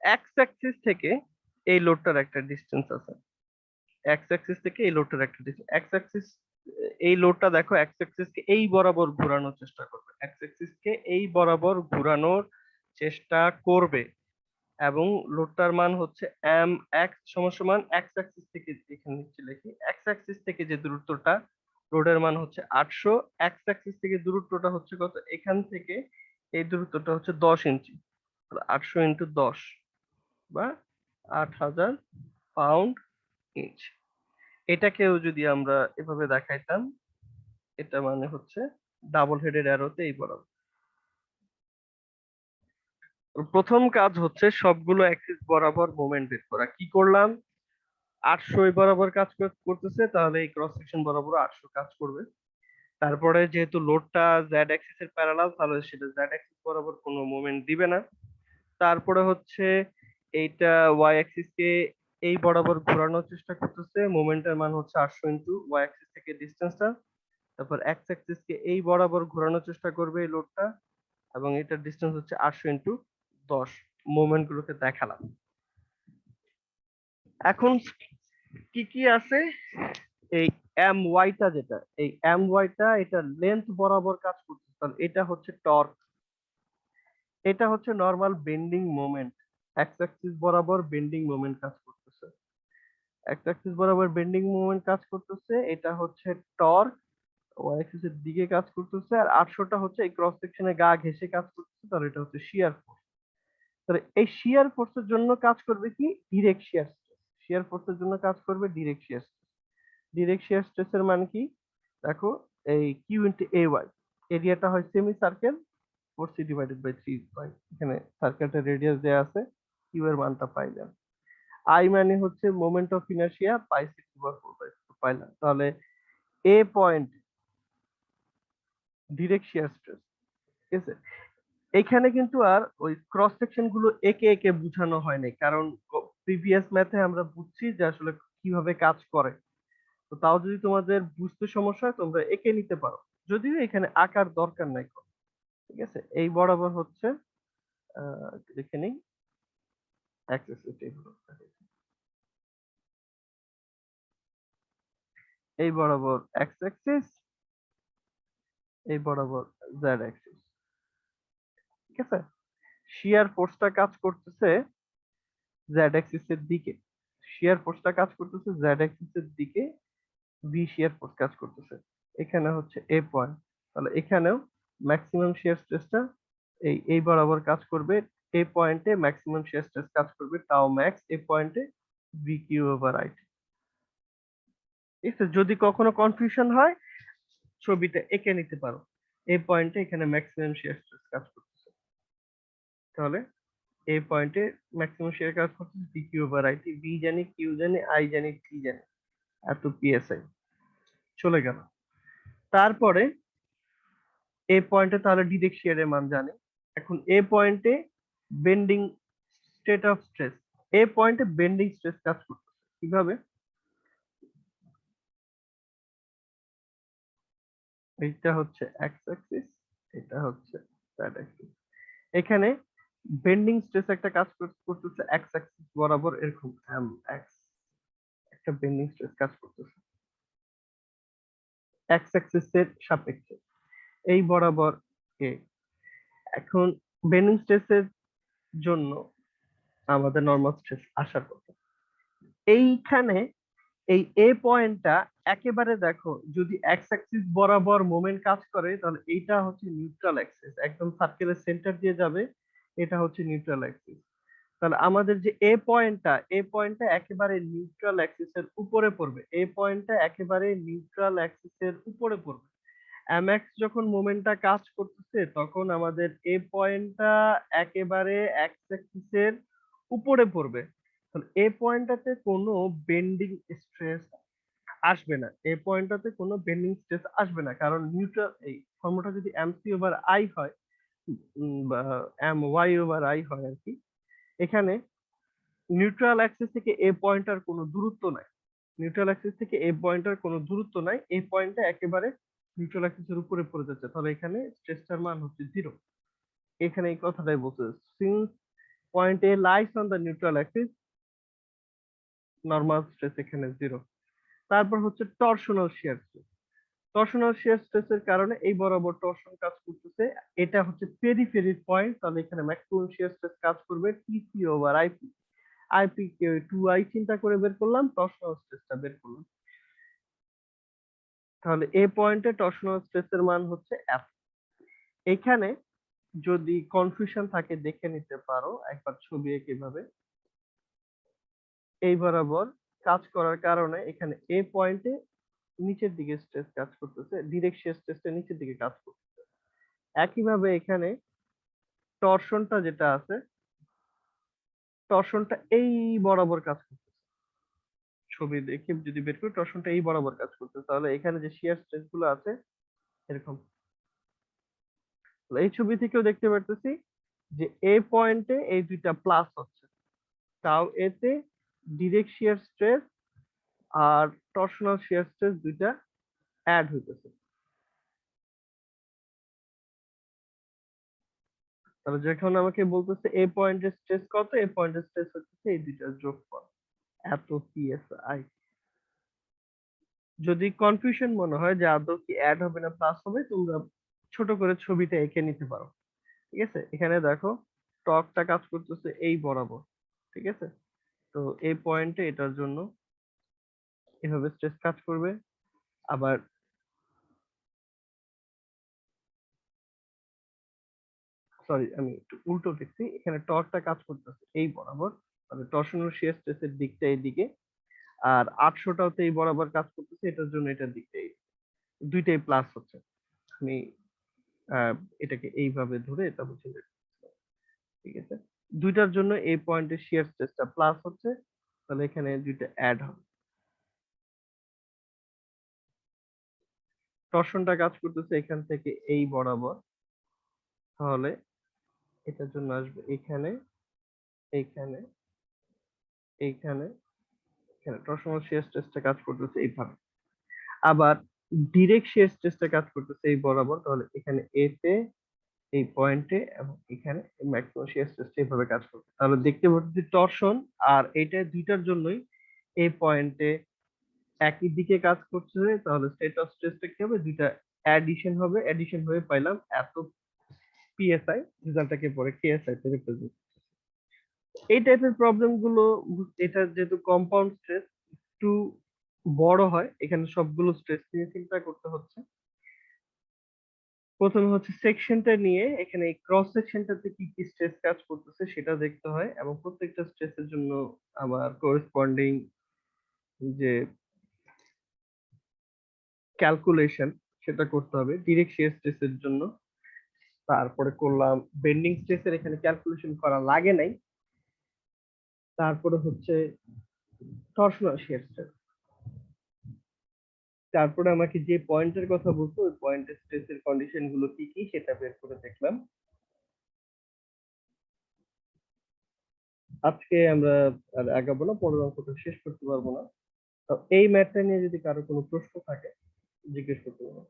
A: এক্স অ্যাক্সিস থেকে এই লোডটার একটা ডিস্টেন্স আছে, এক্স অ্যাক্সিস থেকে এই লোডটার একটা ডিস্টেন্স, এক্স অ্যাক্সিস, এই লোডটা দেখো এক্স অ্যাক্সিস কে এই বরাবর ঘোরানোর চেষ্টা করবে, এক্স অ্যাক্সিস কে এই বরাবর ঘোরানোর চেষ্টা করবে, এবং লোডটার মান হচ্ছে এম এক্স সমান সমান এক্স অ্যাক্সিস থেকে, এখানে নিচে লিখি, এক্স অ্যাক্সিস থেকে যে দূরত্বটা, লোডের মান হচ্ছে 800, এক্স অ্যাক্সিস থেকে দূরত্বটা হচ্ছে কত, এখান থেকে এই দূরত্বটা হচ্ছে 10 ইঞ্চি, 800 ইন্টু 10 বা 8000 পাউন্ড ইঞ্চ। এটাকেও যদি আমরা এভাবে দেখাইতাম, এটা মানে হচ্ছে ডাবল হেডেড অ্যারোতে এই বরাবর। প্রথম কাজ হচ্ছে সবগুলো অ্যাক্সিস বরাবর মোমেন্ট বের করা। কি করলাম, 800 এই বরাবর কাজ করতেছে, তাহলে এই ক্রস সেকশন বরাবর 800 কাজ করবে। তারপরে যেহেতু লোডটা জেড অ্যাক্সিস এর প্যারালাল, তাহলে সেটা জেড অ্যাক্সিস বরাবর কোনো মোমেন্ট দিবে না। তারপরে হচ্ছে এইটা ওয়াই অ্যাক্সিস কে এই বরাবর ঘোরানোর চেষ্টা করতেছে, মোমেন্টের মান হচ্ছে 800 ইন্টু ওয়াই অ্যাক্সিস থেকে ডিস্টেন্সটা। তারপর এক্স অ্যাক্সিস কে এই বরাবর ঘোরানোর চেষ্টা করবে এই লোডটা, এবং এটার ডিস্টেন্স হচ্ছে 800 ইন্টু 10। মোমেন্ট গুলোকে দেখালাম। এখন কি কি আছে, এই এম ওয়াইটা যেটা, এই এম ওয়াইটা এটা লেন্থ বরাবর কাজ করছে, তাহলে এটা হচ্ছে টর্ক, এটা হচ্ছে normal bending moment, x Axis বরাবর বেন্ডিং মোমেন্ট কাজ করতেছে, এক্স অ্যাক্সিস বরাবর বেন্ডিং মোমেন্ট কাজ করতেছে, এটা হচ্ছে টর্ক, ওয়াই অ্যাক্সিস এর দিকে কাজ করতেছে, আর 800টা হচ্ছে এই ক্রস সেকশনে গা ঘেঁষে কাজ করতেছে, তাহলে এটা হচ্ছে শিয়ার ফোর্স। তাহলে এই শিয়ার ফোর্সের জন্য কাজ করবে কি, ডিরেক্ট শিয়ার স্ট্রেস, শিয়ার ফোর্সের জন্য কাজ করবে ডিরেক্ট শিয়ার স্ট্রেস। ডিরেক্ট শিয়ার স্ট্রেসের মান কি, দেখো এই কিউ ইন্টু এ ওয়াই, এরিয়াটা হয় semi circle, 4c divided by 3, এখানে সার্কেলটা রেডিয়াস দেয়া আছে, কিউ এর মানটা পাইলাম। আই মানে হচ্ছে মোমেন্ট অফ ইনার্শিয়া, পাই 6/4 পাইলাম। তাহলে এ পয়েন্ট ডিরেক্ট শিয়ার স্ট্রেস। ঠিক আছে, এখানে কিন্তু আর ওই ক্রস সেকশন গুলো একে একে বোঝানো হয়নি, কারণ প্রিভিয়াস ম্যাথে আমরা বুঝছি যে আসলে কিভাবে কাজ করে। তো তাও যদি তোমাদের বুঝতে সমস্যা হয়, তোমরা এঁকে নিতে পারো, যদিও এখানে আঁকার দরকার নাই। ঠিক আছে, এই বরাবর হচ্ছে একটু দেখে নিই অ্যাক্সিস, এই বরাবর এক্স অ্যাক্সিস, এই বরাবর জেড অ্যাক্সিস। ঠিক আছে, শিয়ার ফোর্সটা কাজ করতেছে জেড অ্যাক্সিস এর দিকে, শিয়ার ফোর্সটা কাজ করতেছে জেড অ্যাক্সিস এর দিকে, ভি শিয়ার ফোর্স কাজ করতেছে। এখানে হচ্ছে এ পয়েন্ট, তাহলে এখানেও ম্যাক্সিমাম শিয়ার স্ট্রেসটা এই বরাবর কাজ করবে। এই পয়েন্টে ম্যাক্সিমাম শিয়ার স্ট্রেস কাজ করবে টাও ম্যাক্স, এই পয়েন্টে ভি কিউ ওভার আই। ঠিক আছে, যদি কখনো কনফিউশন হয় ছবিটা এঁকে নিতে পারো, এই পয়েন্টে এখানে ম্যাক্সিমাম শিয়ার স্ট্রেস কাজ করতেছে, তাহলে এই পয়েন্টে ম্যাক্সিমাম শিয়ার কাজ করতেছে V Q over I, V জানি, কিউ জানি, আই জানি, টি জানি, এত পিএসআই চলে গেল। তারপরে এই পয়েন্টে তাহলে ডিরেক্ট শিয়ারের মান জানি। এখন এই পয়েন্টে বেন্ডিং স্টেট অফ স্ট্রেস, এই পয়েন্টে বেন্ডিং স্ট্রেস কাজ করতেছে কিভাবে, এইটা হচ্ছে এক্স অ্যাক্সিস, এটা হচ্ছে জেড অ্যাক্সিস। এখানে বেন্ডিং স্ট্রেস একটা কাজ করতেছে এক্স অ্যাক্সিস বরাবর, এরকম এম এক্স একটা বেন্ডিং স্ট্রেস কাজ করতেছে এক্স অ্যাক্সিস এর সাপেক্ষে এই বরাবর কে। এখন বেন্ডিং স্ট্রেসের জন্য আমাদের নরমাল স্ট্রেস আসার কথা, এইখানে এই এ পয়েন্টটা একেবারে দেখো, যদি এক্স অ্যাক্সিস বরাবর মোমেন্ট কাজ করে তাহলে এইটা হচ্ছে নিউট্রাল অ্যাক্সিস, একদম সার্কেলের সেন্টার দিয়ে যাবে, এটা হচ্ছে নিউট্রাল অ্যাক্সিস। তাহলে আমাদের যে এ পয়েন্টটা একেবারে নিউট্রাল অ্যাক্সিস এর উপরে পড়বে, এ পয়েন্টটা একেবারে নিউট্রাল অ্যাক্সিস এর উপরে পড়বে। এমএক্স যখন মোমেন্টটা কাজ করতেছে তখন আমাদের এ পয়েন্টটা একেবারে এক্স অ্যাক্সিস এর উপরে পড়বে, তাহলে এ পয়েন্টটাতে কোনো বেন্ডিং স্ট্রেস আসবে না, এই পয়েন্টটাতে কোনো বেন্ডিং স্ট্রেস আসবে না, কারণ নিউট্রাল এই ফর্মুলাটা যদি এমসি ওভার আই হয়, বা এম ওয়াই ওভার আই হয় আর কি, এখানে নিউট্রাল অ্যাক্সিস থেকে এ পয়েন্টার কোনো দূরত্ব নাই, নিউট্রাল অ্যাক্সিস থেকে এ পয়েন্টার কোনো দূরত্ব নাই, এই পয়েন্টটা একেবারে নিউট্রাল অ্যাক্সিসের উপরে পড়ে যাচ্ছে, তাহলে এখানে স্ট্রেসটার মান হচ্ছে জিরো। এখানে এই কথাটাই বলছে, since point A lies on the neutral axis, normal stress এখানে জিরো। তারপর হচ্ছে torsional shear stress, torsional shear স্ট্রেসের কারণে এই বরাবর টরশন কাজ করতেছে, এটা হচ্ছে পেরিফেরি পয়েন্ট, তাহলে এখানে ম্যাক্সিমাম শিয়ার স্ট্রেস কাজ করবে টিসি ওভার আইপি, আইপি কে 2i চিন্তা করে বের করলাম, টরশনাল স্ট্রেসটা বের করলাম, তাহলে এই পয়েন্টে টরশনাল স্ট্রেসের মান হচ্ছে এফ। এখানে যদি কনফিউশন থাকে দেখে নিতে পারো একবার ছবি এঁকে ভাবে, এই বরাবর কাজ করার কারণে এখানে এ পয়েন্টে নিচের দিকে স্ট্রেস কাজ করতেছে, ডিরেক্ট শিয়ার স্ট্রেসটা নিচের দিকে কাজ করতেছে। একইভাবে এখানে টরশনটা যেটা আছে, টরশনটা এই বরাবর কাজ করতেছে, ছবি দেখে যদি বের করি টরশনটা এই বরাবর কাজ করতেছে, তাহলে এখানে যে শিয়ার স্ট্রেস গুলো আছে এরকম, এই ছবি থেকেও দেখতে পারতেছি যে এ পয়েন্টে এই দুইটা প্লাস হচ্ছে, তাও এতে ডিরেক্ট শিয়ার স্ট্রেস আর টরশনাল শিয়ার স্ট্রেস দুইটা অ্যাড হইতেছে। তাহলে যখন আমাকে বলতেছে এ পয়েন্টের স্ট্রেস কত, এ পয়েন্টের স্ট্রেস হচ্ছে এই দুইটার যোগফল, এত পিএসআই। যদি কনফিউশন মনে হয় যে আদৌ কি অ্যাড হবে না প্লাস হবে, তোমরা ছোট করে ছবিটা এঁকে নিতে পারো। ঠিক আছে, এখানে দেখো টর্কটা কাজ করতেছে এই বরাবর, ঠিক আছে, তো এই পয়েন্টে এটার জন্য এভাবে স্ট্রেস কাজ করবে। আবার সরি আমি একটু উল্টো দেখছি, এখানে টর্কটা কাজ করতেছে এই বরাবর, মানে টর্শনাল শিয়ার স্ট্রেসের দিকটা এইদিকে, আর 800টাও তো এই বরাবর কাজ করতেছে, এটার জন্য এটার দিকটা দুইটাই প্লাস হচ্ছে। আমি আহ, এটাকে এইভাবে ধরে এটা বুঝে নেব। ঠিক আছে, দুইটার জন্য এই পয়েন্টে শিয়ার স্ট্রেসটা প্লাস হচ্ছে, তাহলে এখানে দুইটা অ্যাড হবে। টর্শনটা কাজ করতেছে এখান থেকে এই বরাবর, তাহলে এটার জন্য আসবে এখানে, এইখানে, এইখানে, এখানে টর্শনাল শিয়ার স্ট্রেসটা কাজ করতেছে এইভাবে। আবার ডিরেক্ট শিয়ার স্ট্রেসটা কাজ করতেছে এই বরাবর, তাহলে এখানে এ তে এই পয়েন্টে এবং এখানে ম্যাক্সিমাম শিয়ার স্ট্রেসটা এইভাবে কাজ করবে। তাহলে দেখতে পাচ্ছি টরশন আর এটা দুইটার জন্যই এই পয়েন্টে একই দিকে কাজ করছে, তাহলে স্টেট অফ স্ট্রেসটা কি হবে, দুইটা অ্যাডিশন হবে, অ্যাডিশন হয়ে পাইলাম এত পিএসআই, রেজাল্টটাকে পরে কেএসআই তে রিপ্রেজেন্ট। এই টাইপের প্রবলেম গুলো, এটা যেহেতু কম্পাউন্ড স্ট্রেস একটু বড় হয়, এখানে সবগুলো স্ট্রেস নিয়ে চিন্তা করতে হচ্ছে। প্রথমে হচ্ছে সেকশনটা নিয়ে, এখানে ক্রস সেকশনটাতে কি কি স্ট্রেস কাজ করতেছে সেটা দেখতে হয়, এবং প্রত্যেকটা স্ট্রেসের জন্য আমার করেসপন্ডিং যে ক্যালকুলেশন সেটা করতে হবে ডিরেক্ট শিয়ার স্ট্রেসের জন্য। তারপরে করলাম বেন্ডিং স্ট্রেসের, এখানে ক্যালকুলেশন করা লাগে নাই। তারপরে হচ্ছে টরশনাল শিয়ার স্ট্রেস। তারপরে আমাকে যে পয়েন্টের কথা বলতো ওই পয়েন্টের স্ট্রেসের কন্ডিশন গুলো কি কি সেটা বের করে দেখলাম। আজকে আমরা আর আগাবো না, পরের অঙ্কটা শেষ করতে পারবো না। তো এই ম্যাথটা নিয়ে যদি কারো কোনো প্রশ্ন থাকে জিজ্ঞেস করতে পারো।